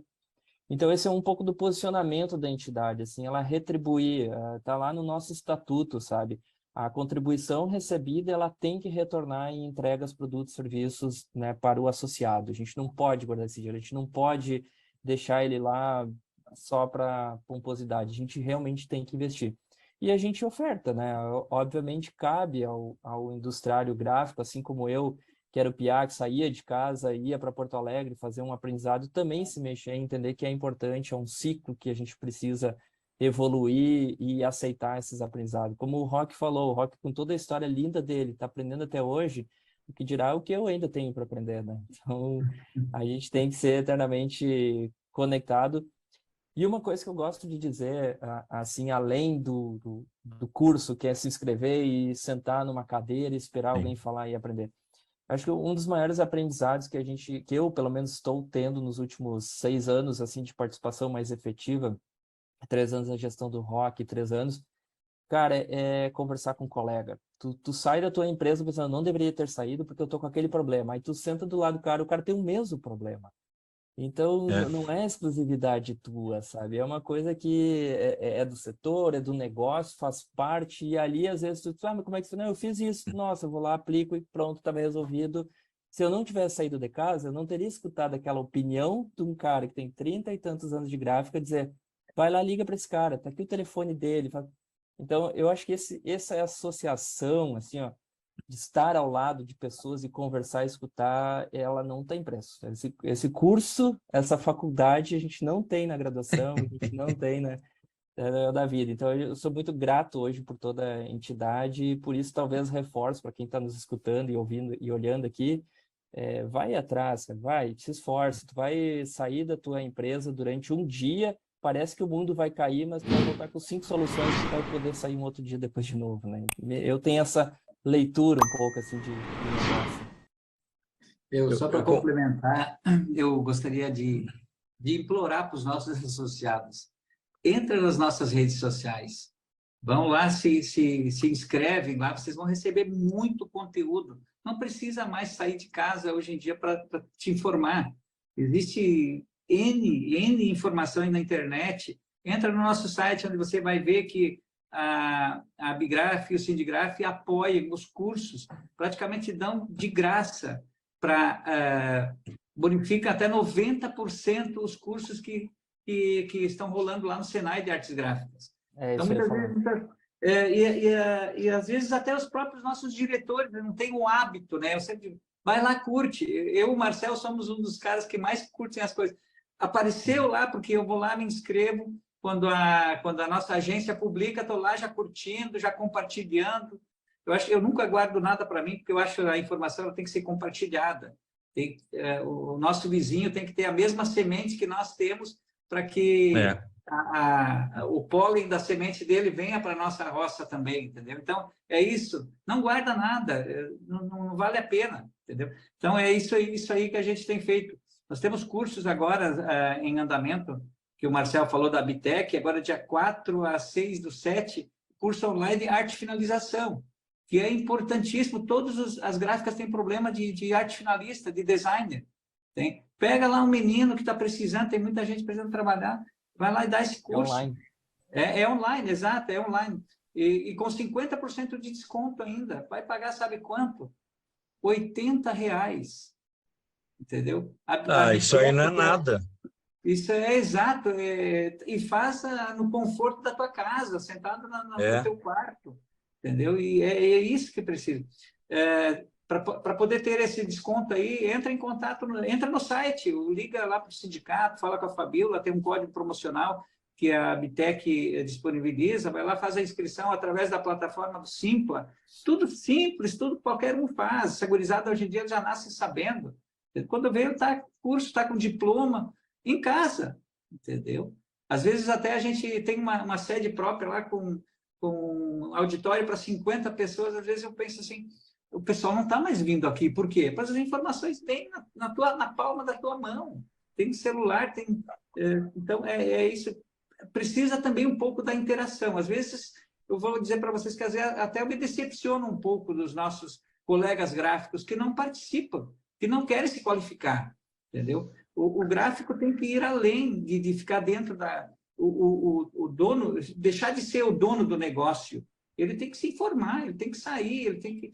Então, esse é um pouco do posicionamento da entidade, assim, ela retribuir, tá lá no nosso estatuto, sabe? A contribuição recebida, ela tem que retornar em entregas, produtos, serviços, né, para o associado. A gente não pode guardar esse dinheiro, a gente não pode deixar ele lá só para pomposidade, a gente realmente tem que investir. E a gente oferta, né? Obviamente cabe ao industriário gráfico, assim como eu, que era o piá, que saía de casa, ia para Porto Alegre fazer um aprendizado, também se mexer, entender que é importante, é um ciclo que a gente precisa evoluir e aceitar esses aprendizados. Como o Roque falou, o Roque, com toda a história linda dele, está aprendendo até hoje, o que dirá o que eu ainda tenho para aprender, né? Então, a gente tem que ser eternamente conectado. E uma coisa que eu gosto de dizer, assim, além do curso, que é se inscrever e sentar numa cadeira e esperar alguém falar e aprender. Acho que um dos maiores aprendizados que eu, pelo menos, estou tendo nos últimos 6 anos, assim, de participação mais efetiva, 3 anos na gestão do Rock, 3 anos, cara, é conversar com um colega. Tu sai da tua empresa pensando, não deveria ter saído porque eu tô com aquele problema. Aí tu senta do lado do cara, o cara tem o mesmo problema. Então, não é exclusividade tua, sabe? É uma coisa que é do setor, é do negócio, faz parte, e ali, às vezes, tu mas como é que você... Não, eu fiz isso, nossa, eu vou lá, aplico e pronto, estava resolvido. Se eu não tivesse saído de casa, eu não teria escutado aquela opinião de um cara que tem 30 e tantos anos de gráfica, dizer, vai lá, liga para esse cara, tá aqui o telefone dele. Então, eu acho que essa associação, assim, ó, de estar ao lado de pessoas e conversar e escutar, ela não tem preço. Esse curso, essa faculdade, a gente não tem na graduação, a gente não tem da vida. Então, eu sou muito grato hoje por toda a entidade e por isso talvez reforço para quem está nos escutando e ouvindo e olhando aqui, vai atrás, vai, se esforça, tu vai sair da tua empresa durante um dia parece que o mundo vai cair, mas tu vai voltar com 5 soluções que vai poder sair um outro dia depois de novo, né? Eu tenho essa leitura um pouco assim de negócio. Só para complementar, eu gostaria de implorar para os nossos associados, entra nas nossas redes sociais, vão lá, se inscrevem lá, vocês vão receber muito conteúdo. Não precisa mais sair de casa hoje em dia para te informar. Existe N informação aí na internet. Entra no nosso site, onde você vai ver que a Abigraf e o Sindigraf apoiam os cursos, praticamente dão de graça, bonifica até 90% os cursos que estão rolando lá no Senai de Artes Gráficas. Então, muitas vezes, às vezes até os próprios nossos diretores não têm o hábito, né? Eu sempre vai lá, curte. Eu e o Marcel somos um dos caras que mais curtem as coisas. Apareceu lá, porque eu vou lá, me inscrevo, quando a nossa agência publica, estou lá já curtindo, já compartilhando. Eu nunca guardo nada para mim, porque eu acho que a informação ela tem que ser compartilhada. O nosso vizinho tem que ter a mesma semente que nós temos, para que o pólen da semente dele venha para a nossa roça também, entendeu? Então, é isso. Não guarda nada, não vale a pena, entendeu? Então, é isso aí que a gente tem feito. Nós temos cursos agora em andamento, que o Marcel falou da Bitec, agora dia 4 a 6/7, curso online de arte e finalização, que é importantíssimo. Todas as gráficas têm problema de arte finalista, de designer. Pega lá um menino que está precisando, tem muita gente precisando trabalhar, vai lá e dá esse curso. É online. É online, exato, é online. E com 50% de desconto ainda. Vai pagar sabe quanto? R$80. Entendeu? Isso aí não é nada. Isso é exato. E faça no conforto da tua casa, sentado no teu quarto. Entendeu? E é isso que precisa. Para poder ter esse desconto aí, entra em contato, entra no site, liga lá para o sindicato, fala com a Fabíola, tem um código promocional que a Bitec disponibiliza, vai lá, faz a inscrição através da plataforma do Simpla. Tudo simples, tudo qualquer um faz. Essa gurizada hoje em dia já nasce sabendo. Quando veio, curso, está com diploma em casa, entendeu? Às vezes até a gente tem uma sede própria lá com um auditório para 50 pessoas, às vezes eu penso assim, o pessoal não está mais vindo aqui. Por quê? Porque as informações têm na palma da tua mão. Tem celular, então, é isso. Precisa também um pouco da interação. Às vezes, eu vou dizer para vocês que às vezes até eu me decepciono um pouco dos nossos colegas gráficos que não participam, que não querem se qualificar, entendeu? O gráfico tem que ir além de ficar dentro o dono, deixar de ser o dono do negócio. Ele tem que se informar, ele tem que sair, ele tem que...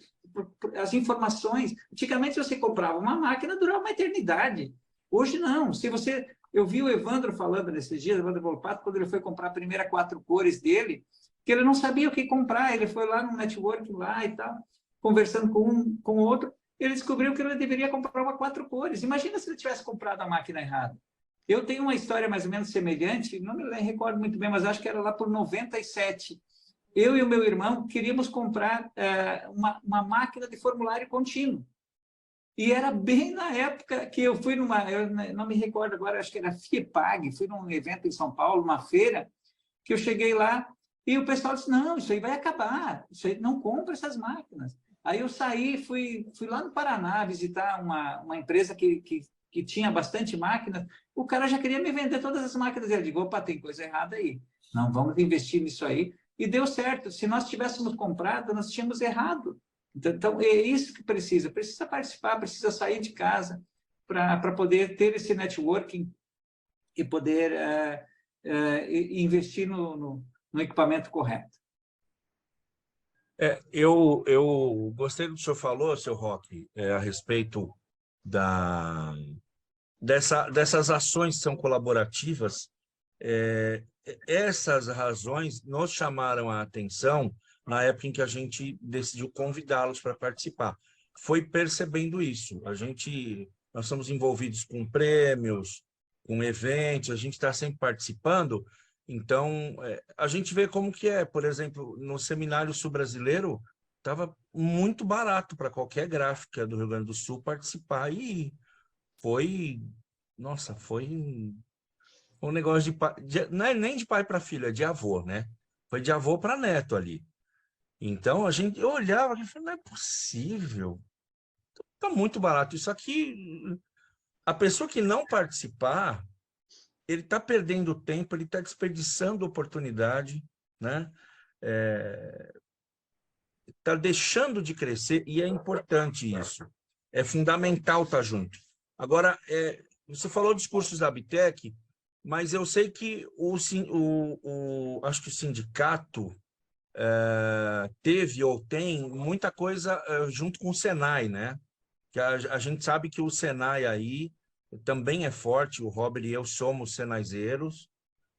As informações... Antigamente, você comprava uma máquina, durava uma eternidade. Hoje, não. Eu vi o Evandro falando nesses dias, o Evandro Volpato, quando ele foi comprar a primeira 4 cores dele, que ele não sabia o que comprar. Ele foi lá no network lá e tal, conversando com o outro, ele descobriu que ele deveria comprar uma 4 cores. Imagina se ele tivesse comprado a máquina errada. Eu tenho uma história mais ou menos semelhante, não me recordo muito bem, mas acho que era lá por 97. Eu e o meu irmão queríamos comprar uma máquina de formulário contínuo. E era bem na época que eu fui eu não me recordo agora, acho que era FIEPAG, fui num evento em São Paulo, uma feira, que eu cheguei lá e o pessoal disse, não, isso aí vai acabar, isso aí, não compra essas máquinas. Aí eu saí, fui lá no Paraná visitar uma empresa que tinha bastante máquinas, o cara já queria me vender todas as máquinas. Eu digo, opa, tem coisa errada aí, não vamos investir nisso aí. E deu certo, se nós tivéssemos comprado, nós tínhamos errado. Então, é isso que precisa participar, precisa sair de casa para poder ter esse networking e poder investir no equipamento correto. Eu gostei do que o senhor falou, seu Roque, a respeito dessas ações que são colaborativas. Essas razões nos chamaram a atenção na época em que a gente decidiu convidá-los para participar. Foi percebendo isso. Nós estamos envolvidos com prêmios, com eventos, a gente está sempre participando. Então, a gente vê como que é. Por exemplo, no Seminário Sul Brasileiro, estava muito barato para qualquer gráfica do Rio Grande do Sul participar. E foi um negócio não é nem de pai para filho, é de avô, né? Foi de avô para neto ali. Então eu olhava e falei, não é possível, tá muito barato. Isso aqui, a pessoa que não participar, ele está perdendo tempo, ele está desperdiçando oportunidade, né? Está deixando de crescer e é importante isso. É fundamental estar junto. Agora, você falou dos cursos da Abtec, mas eu sei que acho que o sindicato teve ou tem muita coisa junto com o Senai, né? Que a gente sabe que o Senai aí também é forte, o Robert e eu somos senaizeiros,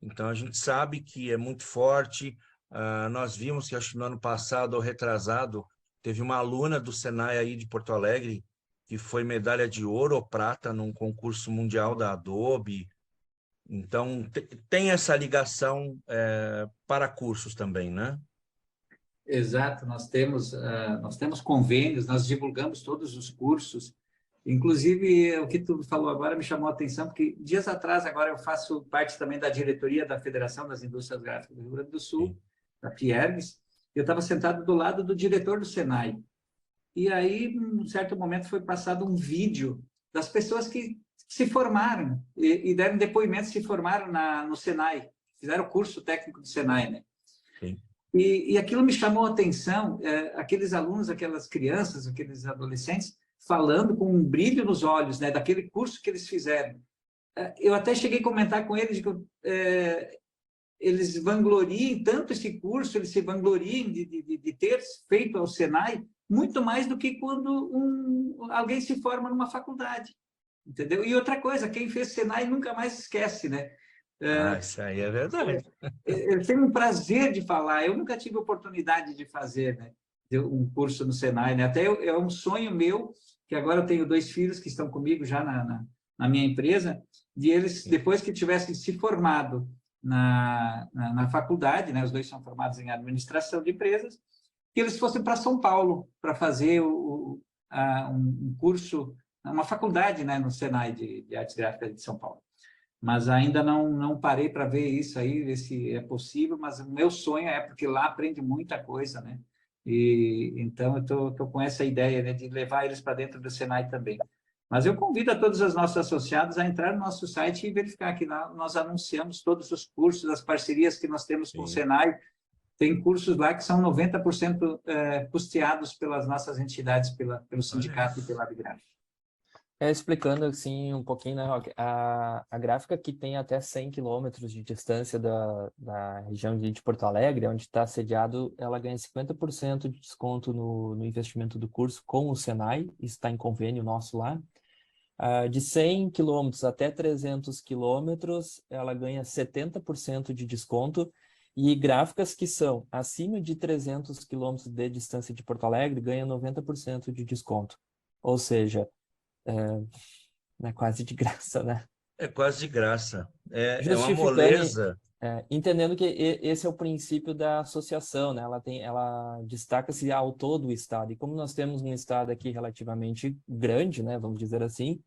então a gente sabe que é muito forte. Nós vimos que acho que no ano passado ou retrasado teve uma aluna do Senai aí de Porto Alegre que foi medalha de ouro ou prata num concurso mundial da Adobe. Então tem essa ligação para cursos também, né? Exato, nós temos convênios, nós divulgamos todos os cursos. Inclusive, o que tu falou agora me chamou a atenção, porque dias atrás, agora eu faço parte também da diretoria da Federação das Indústrias Gráficas do Rio Grande do Sul, Sim. da Fiergs. Eu estava sentado do lado do diretor do Senai. E aí, em um certo momento, foi passado um vídeo das pessoas que se formaram e deram depoimentos, se formaram no Senai, fizeram o curso técnico do Senai, né? Sim. E aquilo me chamou a atenção, aqueles alunos, aquelas crianças, aqueles adolescentes, falando com um brilho nos olhos, né, daquele curso que eles fizeram. Eu até cheguei a comentar com eles que eles vangloriem tanto esse curso, eles se vangloriem de ter feito ao Senai, muito mais do que quando alguém se forma numa faculdade, entendeu? E outra coisa, quem fez Senai nunca mais esquece, né? Isso aí é verdade. Eu tenho um prazer de falar, eu nunca tive oportunidade de fazer, né, um curso no Senai, né? Até é um sonho meu, que agora eu tenho 2 filhos que estão comigo já na minha empresa, de eles, depois que tivessem se formado na faculdade, né, os 2 são formados em administração de empresas, que eles fossem para São Paulo para fazer um curso, uma faculdade, né, no Senai de Artes Gráficas de São Paulo. Mas ainda não parei para ver isso aí, ver se é possível, mas o meu sonho é, porque lá aprende muita coisa, né? E então eu tô com essa ideia, né, de levar eles para dentro do Senai também. Mas eu convido a todos os nossos associados a entrar no nosso site e verificar que lá nós anunciamos todos os cursos, as parcerias que nós temos com o Senai. Tem cursos lá que são 90% custeados pelas nossas entidades, pelo sindicato e pela Abgráfica. Explicando assim um pouquinho, né, Roque? A gráfica que tem até 100 quilômetros de distância da região de Porto Alegre, onde está sediado, ela ganha 50% de desconto no investimento do curso com o Senai, isso está em convênio nosso lá. De 100 quilômetros até 300 quilômetros, ela ganha 70% de desconto, e gráficas que são acima de 300 quilômetros de distância de Porto Alegre ganham 90% de desconto. Ou seja, é quase de graça, né? É quase de graça. É uma Justificando, moleza. entendendo que esse é o princípio da associação, né? Ela destaca-se ao todo o estado. E como nós temos um estado aqui relativamente grande, né? Vamos dizer assim,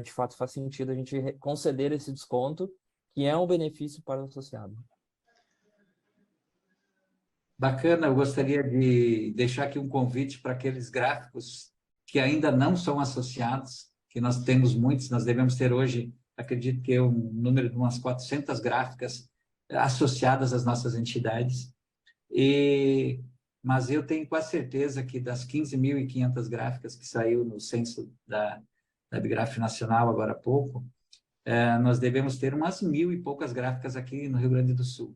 de fato faz sentido a gente conceder esse desconto, que é um benefício para o associado. Bacana, eu gostaria de deixar aqui um convite para aqueles gráficos que ainda não são associados, que nós temos muitos, nós devemos ter hoje, acredito que um número de umas 400 gráficas associadas às nossas entidades, mas eu tenho quase certeza que das 15.500 gráficas que saiu no censo da Abgraf Nacional agora há pouco, nós devemos ter umas 1.000 e poucas gráficas aqui no Rio Grande do Sul.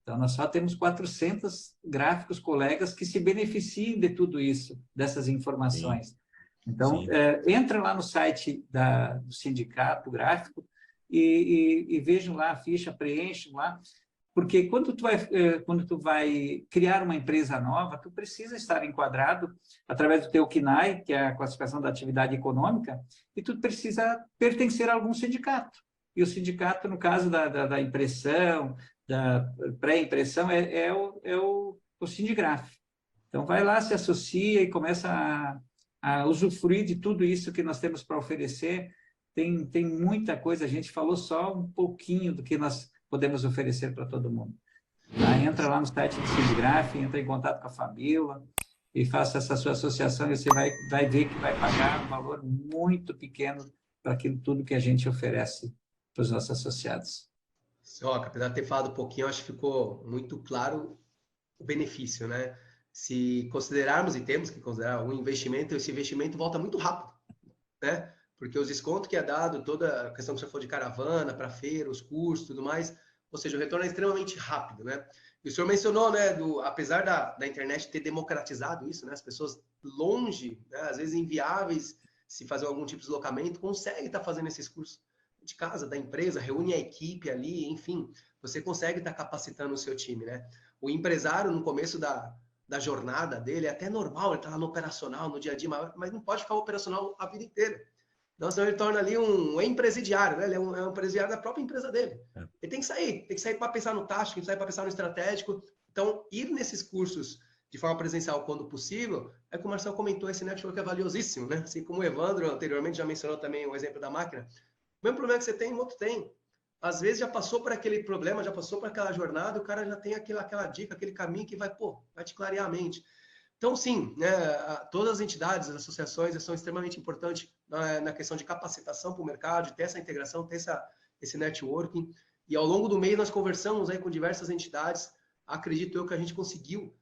Então, nós só temos 400 gráficos, colegas, que se beneficiem de tudo isso, dessas informações. Sim. Então, entra lá no site do Sindicato Gráfico e vejam lá a ficha, preencham lá, porque quando tu vai criar uma empresa nova, tu precisa estar enquadrado através do teu CNAE, que é a classificação da atividade econômica, e tu precisa pertencer a algum sindicato. E o sindicato, no caso da impressão, da pré-impressão, é o Sindigraf. Então, vai lá, se associa e começa a usufruir de tudo isso que nós temos para oferecer. tem muita coisa, a gente falou só um pouquinho do que nós podemos oferecer para todo mundo. Tá? Entra lá no site do Cinegraf, entra em contato com a Fabíola e faça essa sua associação e você vai ver que vai pagar um valor muito pequeno para aquilo tudo que a gente oferece para os nossos associados. Roca, apesar de ter falado um pouquinho, acho que ficou muito claro o benefício, né? Se considerarmos, e temos que considerar, um investimento, esse investimento volta muito rápido, né? Porque os descontos que é dado, toda a questão que você falou de caravana, para feira, os custos e tudo mais, ou seja, o retorno é extremamente rápido, né? E o senhor mencionou, né, apesar da internet ter democratizado isso, né, as pessoas longe, né, às vezes inviáveis, se fazer algum tipo de deslocamento, conseguem estar fazendo esses cursos de casa, da empresa, reúne a equipe ali, enfim, você consegue estar capacitando o seu time, né? O empresário, no começo da jornada dele, é até normal, ele está lá no operacional, no dia a dia, mas não pode ficar operacional a vida inteira. Então, senão ele torna ali um empresidiário, né? Ele é um empresidiário da própria empresa dele. Ele tem que sair para pensar no tático, tem que sair para pensar no estratégico. Então, ir nesses cursos de forma presencial quando possível, é que o Marcelo comentou, esse network é valiosíssimo, né? Assim como o Evandro anteriormente já mencionou também o exemplo da máquina. O mesmo problema que você tem, o outro tem. Às vezes já passou por aquele problema, já passou por aquela jornada, o cara já tem aquela dica, aquele caminho que vai te clarear a mente. Então, sim, né, todas as entidades, as associações são extremamente importantes na questão de capacitação para o mercado, de ter essa integração, ter esse networking. E ao longo do mês nós conversamos aí com diversas entidades. Acredito eu que a gente conseguiu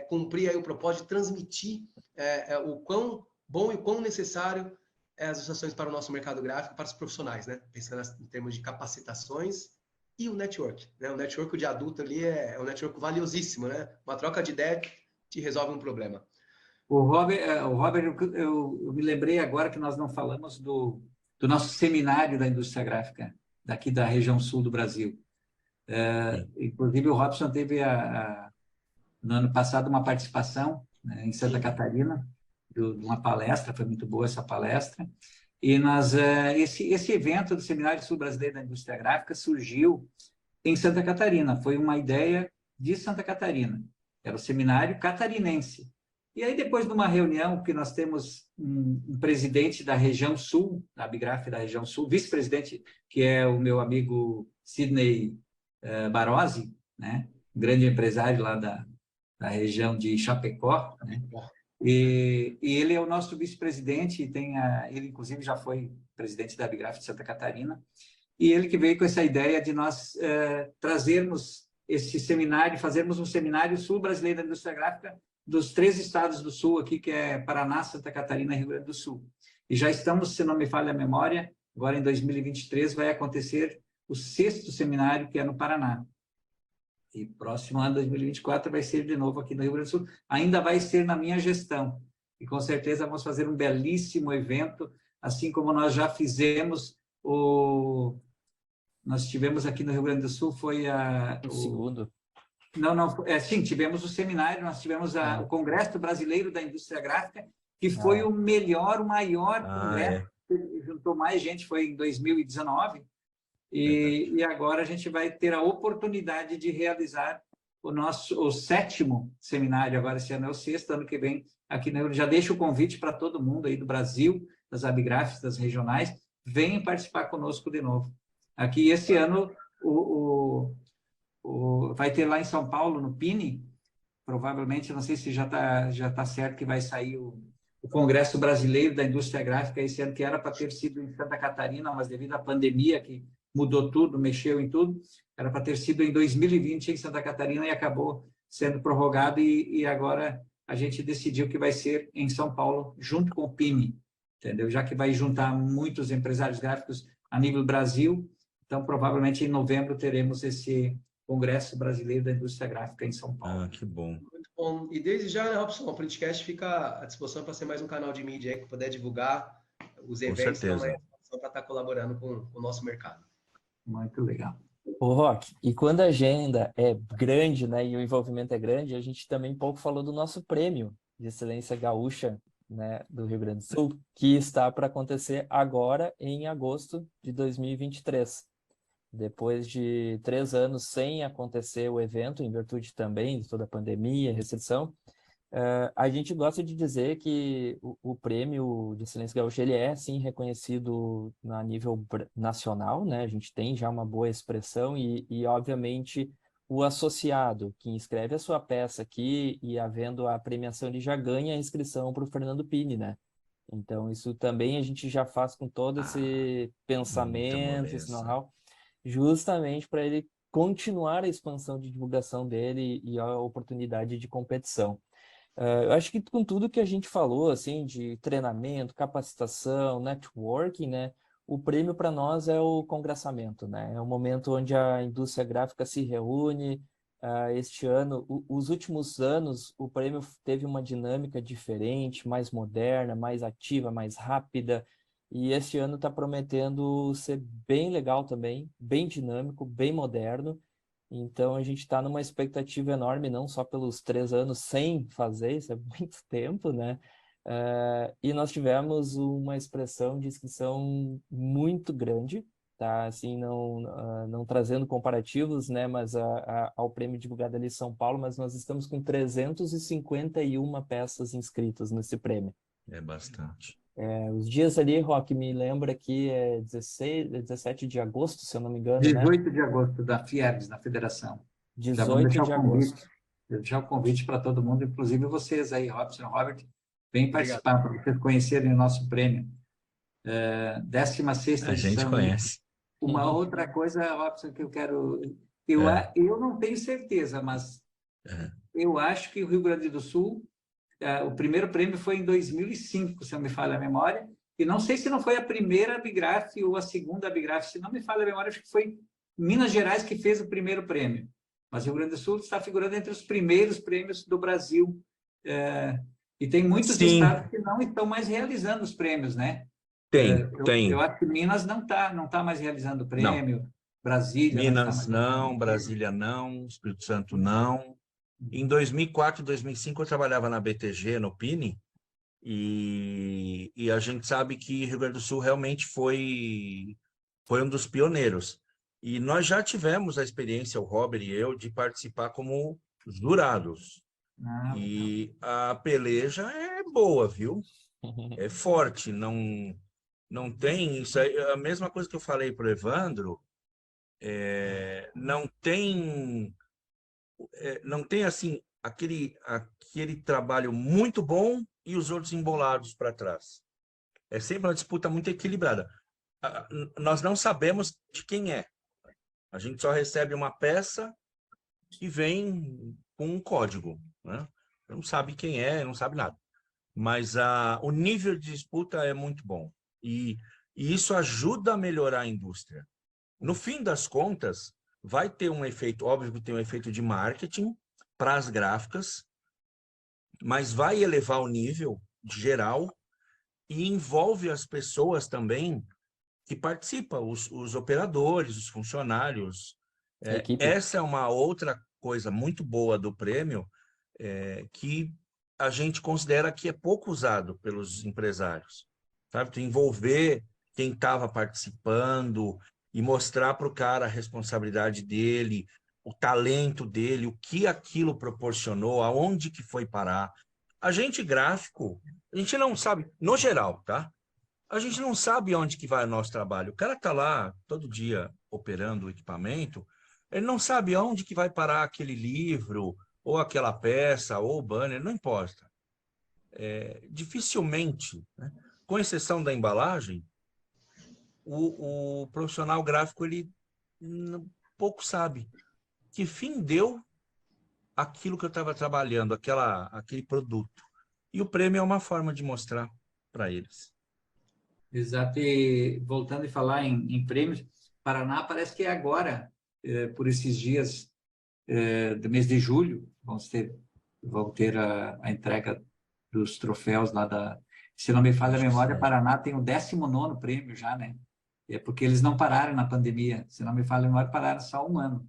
cumprir aí o propósito de transmitir o quão bom e o quão necessário as associações para o nosso mercado gráfico, para os profissionais, né? Pensando em termos de capacitações e o network, né? O network de adulto ali é um network valiosíssimo, né? Uma troca de ideia te resolve um problema. O Robert, eu me lembrei agora que nós não falamos do nosso seminário da indústria gráfica, daqui da região sul do Brasil. Inclusive, o Robson teve, no ano passado, uma participação, né, em Santa Catarina, de uma palestra, foi muito boa essa palestra. E esse evento do Seminário Sul Brasileiro da Indústria Gráfica surgiu em Santa Catarina, foi uma ideia de Santa Catarina, era o seminário catarinense. E aí, depois de uma reunião, que nós temos um presidente da região sul, da Abigraf da região sul, vice-presidente, que é o meu amigo Sidney Barozzi, né? Um grande empresário lá da região de Chapecó, né? E ele é o nosso vice-presidente, ele inclusive já foi presidente da Abigraf de Santa Catarina, e ele que veio com essa ideia de nós trazermos esse seminário, fazermos um seminário sul brasileiro da indústria gráfica dos 3 estados do sul aqui, que é Paraná, Santa Catarina e Rio Grande do Sul. E já estamos, se não me falha a memória, agora em 2023 vai acontecer o 6º seminário, que é no Paraná. E próximo ano, 2024, vai ser de novo aqui no Rio Grande do Sul. Ainda vai ser na minha gestão. E com certeza vamos fazer um belíssimo evento, assim como nós já fizemos Nós tivemos aqui no Rio Grande do Sul, foi O segundo. Sim, tivemos o seminário, nós tivemos o Congresso Brasileiro da Indústria Gráfica, que foi o maior congresso, juntou mais gente, foi em 2019, e agora a gente vai ter a oportunidade de realizar o 7º seminário, agora esse ano é o 6º, ano que vem, aqui no Rio. Já deixo o convite para todo mundo aí do Brasil, das Abigrafs, das regionais, venham participar conosco de novo. Aqui, esse ano, vai ter lá em São Paulo, no Pini, provavelmente, não sei se já tá certo que vai sair o Congresso Brasileiro da Indústria Gráfica esse ano, que era para ter sido em Santa Catarina, mas devido à pandemia, que mudou tudo, mexeu em tudo, era para ter sido em 2020 em Santa Catarina e acabou sendo prorrogado, e agora a gente decidiu que vai ser em São Paulo, junto com o Pini, entendeu? Já que vai juntar muitos empresários gráficos a nível Brasil, então provavelmente em novembro teremos esse Congresso Brasileiro da Indústria Gráfica em São Paulo. Que bom. Muito bom. E desde já, né, Robson, o Printcast fica à disposição para ser mais um canal de mídia aí, que puder divulgar os eventos também, para estar colaborando com o nosso mercado. Muito legal. Ô, Roque, e quando a agenda é grande, né, e o envolvimento é grande, a gente também pouco falou do nosso prêmio de excelência gaúcha, né, do Rio Grande do Sul, que está para acontecer agora em agosto de 2023. Depois de 3 anos sem acontecer o evento, em virtude também de toda a pandemia, restrição, A gente gosta de dizer que o prêmio de excelência gaúcha, ele é, sim, reconhecido a nível nacional, né? A gente tem já uma boa expressão e obviamente, o associado que inscreve a sua peça aqui e havendo a premiação, ele já ganha a inscrição para o Fernando Pini, né? Então, isso também a gente já faz com todo esse muita pensamento, esse moleza. know-how, justamente para ele continuar a expansão de divulgação dele e a oportunidade de competição. Eu acho que com tudo que a gente falou, assim, de treinamento, capacitação, networking, né? O prêmio para nós é o congressamento, né? É o momento onde a indústria gráfica se reúne. Este ano, os últimos anos, o prêmio teve uma dinâmica diferente, mais moderna, mais ativa, mais rápida. E este ano está prometendo ser bem legal também, bem dinâmico, bem moderno. Então, a gente está numa expectativa enorme, não só pelos 3 anos sem fazer, isso é muito tempo, né? E nós tivemos uma expressão de inscrição muito grande, tá? Assim, não trazendo comparativos, né? Mas ao prêmio divulgado ali em São Paulo, mas nós estamos com 351 peças inscritas nesse prêmio. É bastante. Os dias ali, Roque, me lembra que é 17 de agosto, se eu não me engano, né? 18 de agosto, da FIERGS, da Federação. Já vamos 18 deixar de o agosto. convite. Deixar o convite para todo mundo, inclusive vocês aí, Robson, Robert, vem participar para vocês conhecerem o nosso prêmio. 16ª A gente edição. conhece. Uma outra coisa, Robson, que eu quero... Eu não tenho certeza, mas eu acho que o Rio Grande do Sul, o primeiro prêmio foi em 2005, se não me falha a memória, e não sei se não foi a primeira Abigraf ou a segunda Abigraf, se não me falha a memória, acho que foi Minas Gerais que fez o primeiro prêmio. Mas o Rio Grande do Sul está figurando entre os primeiros prêmios do Brasil. E tem muitos estados que não estão mais realizando os prêmios, né? Tem. Eu acho que Minas não tá mais realizando o prêmio. Não. Brasília Minas não está mais não, Brasília não, Espírito Santo não. Em 2004 e 2005 eu trabalhava na BTG, no Pini, e a gente sabe que Rio Grande do Sul realmente foi um dos pioneiros. E nós já tivemos a experiência, o Robert e eu, de participar como jurados. E a peleja é boa, viu? É forte, não tem... Isso é a mesma coisa que eu falei para o Evandro, não tem assim aquele trabalho muito bom e os outros embolados para trás. É sempre uma disputa muito equilibrada. Nós não sabemos de quem é. A gente só recebe uma peça e vem com um código, né? Não sabe quem é, não sabe nada. Mas o nível de disputa é muito bom. E isso ajuda a melhorar a indústria. No fim das contas, vai ter um efeito, óbvio que tem um efeito de marketing para as gráficas, mas vai elevar o nível geral e envolve as pessoas também que participam, os operadores, os funcionários. Essa é uma outra coisa muito boa do prêmio, que a gente considera que é pouco usado pelos empresários. Sabe? Envolver quem estava participando e mostrar para o cara a responsabilidade dele, o talento dele, o que aquilo proporcionou, aonde que foi parar. A gente gráfico, a gente não sabe, no geral, tá? A gente não sabe onde que vai o nosso trabalho. O cara está lá todo dia operando o equipamento, ele não sabe aonde que vai parar aquele livro, ou aquela peça, ou o banner, não importa. Dificilmente, né? Com exceção da embalagem, o profissional gráfico ele pouco sabe que fim deu aquilo que eu estava trabalhando, aquele produto. E o prêmio é uma forma de mostrar para eles. Exato. E voltando a falar em prêmios, Paraná parece que é agora, por esses dias do mês de julho, vão ter a entrega dos troféus lá se não me falha a memória, Paraná tem o 19º prêmio já, né? É porque eles não pararam na pandemia, se não me falha a memória, pararam só 1 ano.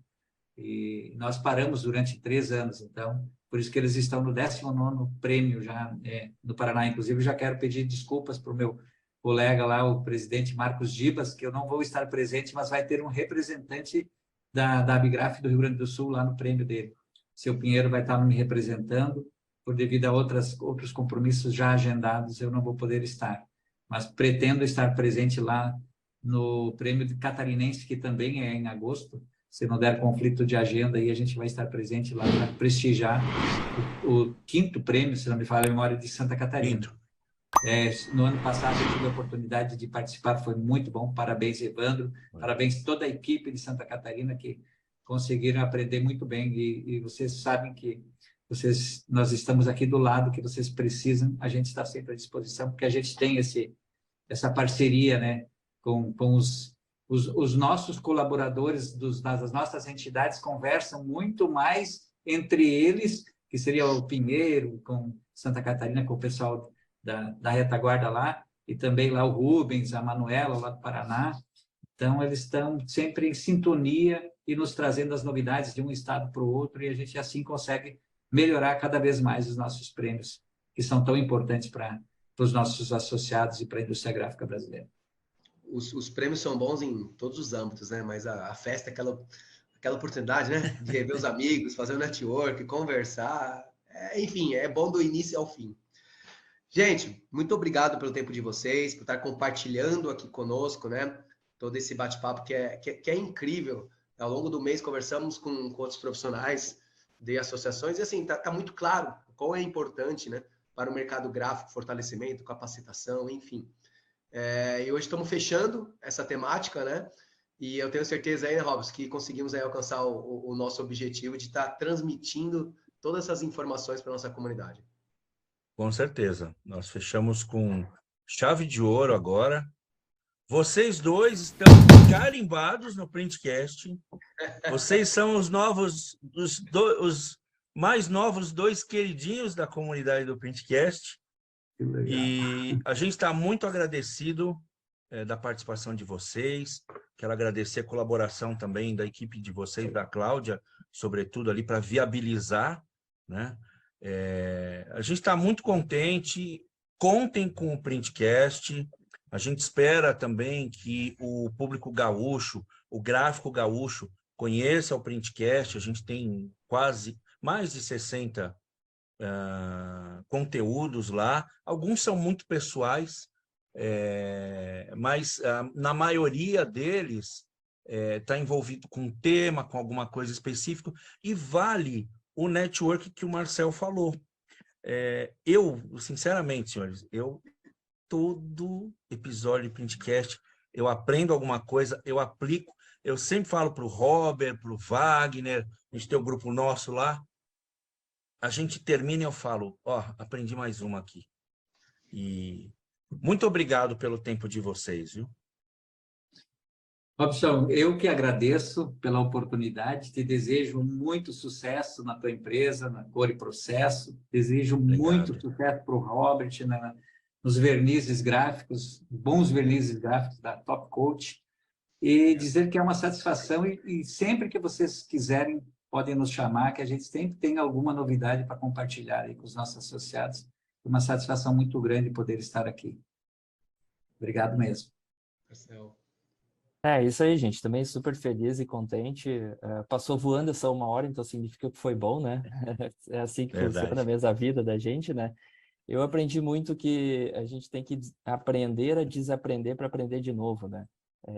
E nós paramos durante 3 anos, então, por isso que eles estão no 19º prêmio já no Paraná. Inclusive, já quero pedir desculpas para o meu colega lá, o presidente Marcos Gibas, que eu não vou estar presente, mas vai ter um representante da Abigraf do Rio Grande do Sul lá no prêmio dele. Seu Pinheiro vai estar me representando por devido a outros compromissos já agendados, eu não vou poder estar. Mas pretendo estar presente lá no Prêmio Catarinense, que também é em agosto. Se não der conflito de agenda, aí a gente vai estar presente lá para prestigiar o 5º prêmio, se não me falha a memória, de Santa Catarina. No ano passado eu tive a oportunidade de participar, foi muito bom. Parabéns, Evandro. Parabéns toda a equipe de Santa Catarina que conseguiram aprender muito bem. E vocês sabem que nós estamos aqui do lado, que vocês precisam, a gente está sempre à disposição, porque a gente tem essa parceria, né, com os nossos colaboradores das nossas entidades conversam muito mais entre eles, que seria o Pinheiro, com Santa Catarina, com o pessoal da retaguarda lá, e também lá o Rubens, a Manuela, lá do Paraná. Então, eles estão sempre em sintonia e nos trazendo as novidades de um estado para o outro, e a gente assim consegue melhorar cada vez mais os nossos prêmios, que são tão importantes para os nossos associados e para a indústria gráfica brasileira. Os prêmios são bons em todos os âmbitos, né? Mas a festa é aquela oportunidade, né? De rever os amigos, fazer um network, conversar. Enfim, é bom do início ao fim. Gente, muito obrigado pelo tempo de vocês, por estar compartilhando aqui conosco, né? Todo esse bate-papo que é incrível. Ao longo do mês conversamos com outros profissionais de associações e assim, tá muito claro qual é importante, né? Para o mercado gráfico, fortalecimento, capacitação, enfim. E hoje estamos fechando essa temática, né? E eu tenho certeza aí, né, Robson, que conseguimos aí alcançar o nosso objetivo de estar transmitindo todas essas informações para a nossa comunidade. Com certeza. Nós fechamos com chave de ouro agora. Vocês dois estão carimbados no Printcast. Vocês são os mais novos 2 queridinhos da comunidade do Printcast. E a gente está muito agradecido da participação de vocês. Quero agradecer a colaboração também da equipe de vocês, da Cláudia, sobretudo ali para viabilizar, né? A gente está muito contente. Contem com o Printcast. A gente espera também que o público gaúcho, o gráfico gaúcho, conheça o Printcast. A gente tem mais de 60 conteúdos lá. Alguns são muito pessoais, mas na maioria deles está envolvido com um tema, com alguma coisa específica, e vale o network que o Marcel falou. Eu, sinceramente, senhores, todo episódio de Printcast, eu aprendo alguma coisa, eu aplico. Eu sempre falo para o Robert, para o Wagner, a gente tem um grupo nosso lá, a gente termina e eu falo, aprendi mais uma aqui. E muito obrigado pelo tempo de vocês, viu? Robson, eu que agradeço pela oportunidade, te desejo muito sucesso na tua empresa, na Cor e Processo, desejo muito sucesso para o Robert nos vernizes gráficos, bons vernizes gráficos da Top Coat, e dizer que é uma satisfação e sempre que vocês quiserem, podem nos chamar, que a gente sempre tem alguma novidade para compartilhar aí com os nossos associados. É uma satisfação muito grande poder estar aqui. Obrigado mesmo. Marcel. Isso aí, gente. Também super feliz e contente. Passou voando essa 1 hora, então significa que foi bom, né? É assim que funciona mesmo a vida da gente, né? Eu aprendi muito que a gente tem que aprender a desaprender para aprender de novo, né?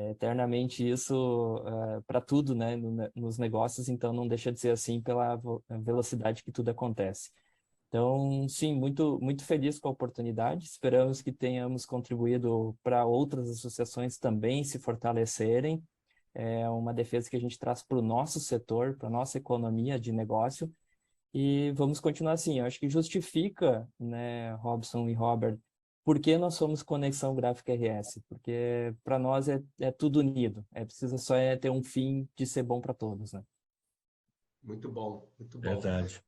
Eternamente isso para tudo, né? Nos negócios, então não deixa de ser assim pela velocidade que tudo acontece. Então, sim, muito, muito feliz com a oportunidade. Esperamos que tenhamos contribuído para outras associações também se fortalecerem. É uma defesa que a gente traz para o nosso setor, para a nossa economia de negócio. E vamos continuar assim. Eu acho que justifica, né, Robson e Robert, por que nós somos Conexão Gráfica RS? Porque para nós é tudo unido. Precisa só ter um fim de ser bom para todos, né? Muito bom, muito bom. Verdade.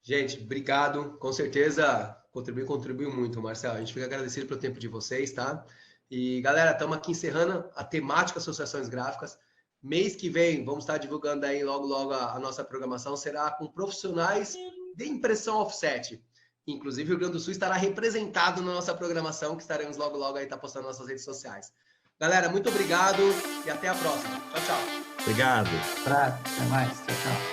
Gente, obrigado. Com certeza contribuiu muito, Marcel. A gente fica agradecido pelo tempo de vocês, tá? E, galera, estamos aqui encerrando a temática Associações Gráficas. Mês que vem, vamos estar divulgando aí logo a nossa programação. Será com profissionais de impressão offset. Inclusive, o Rio Grande do Sul estará representado na nossa programação, que estaremos logo aí postando nas nossas redes sociais. Galera, muito obrigado e até a próxima. Tchau, tchau. Obrigado. Até mais. Tchau, tchau.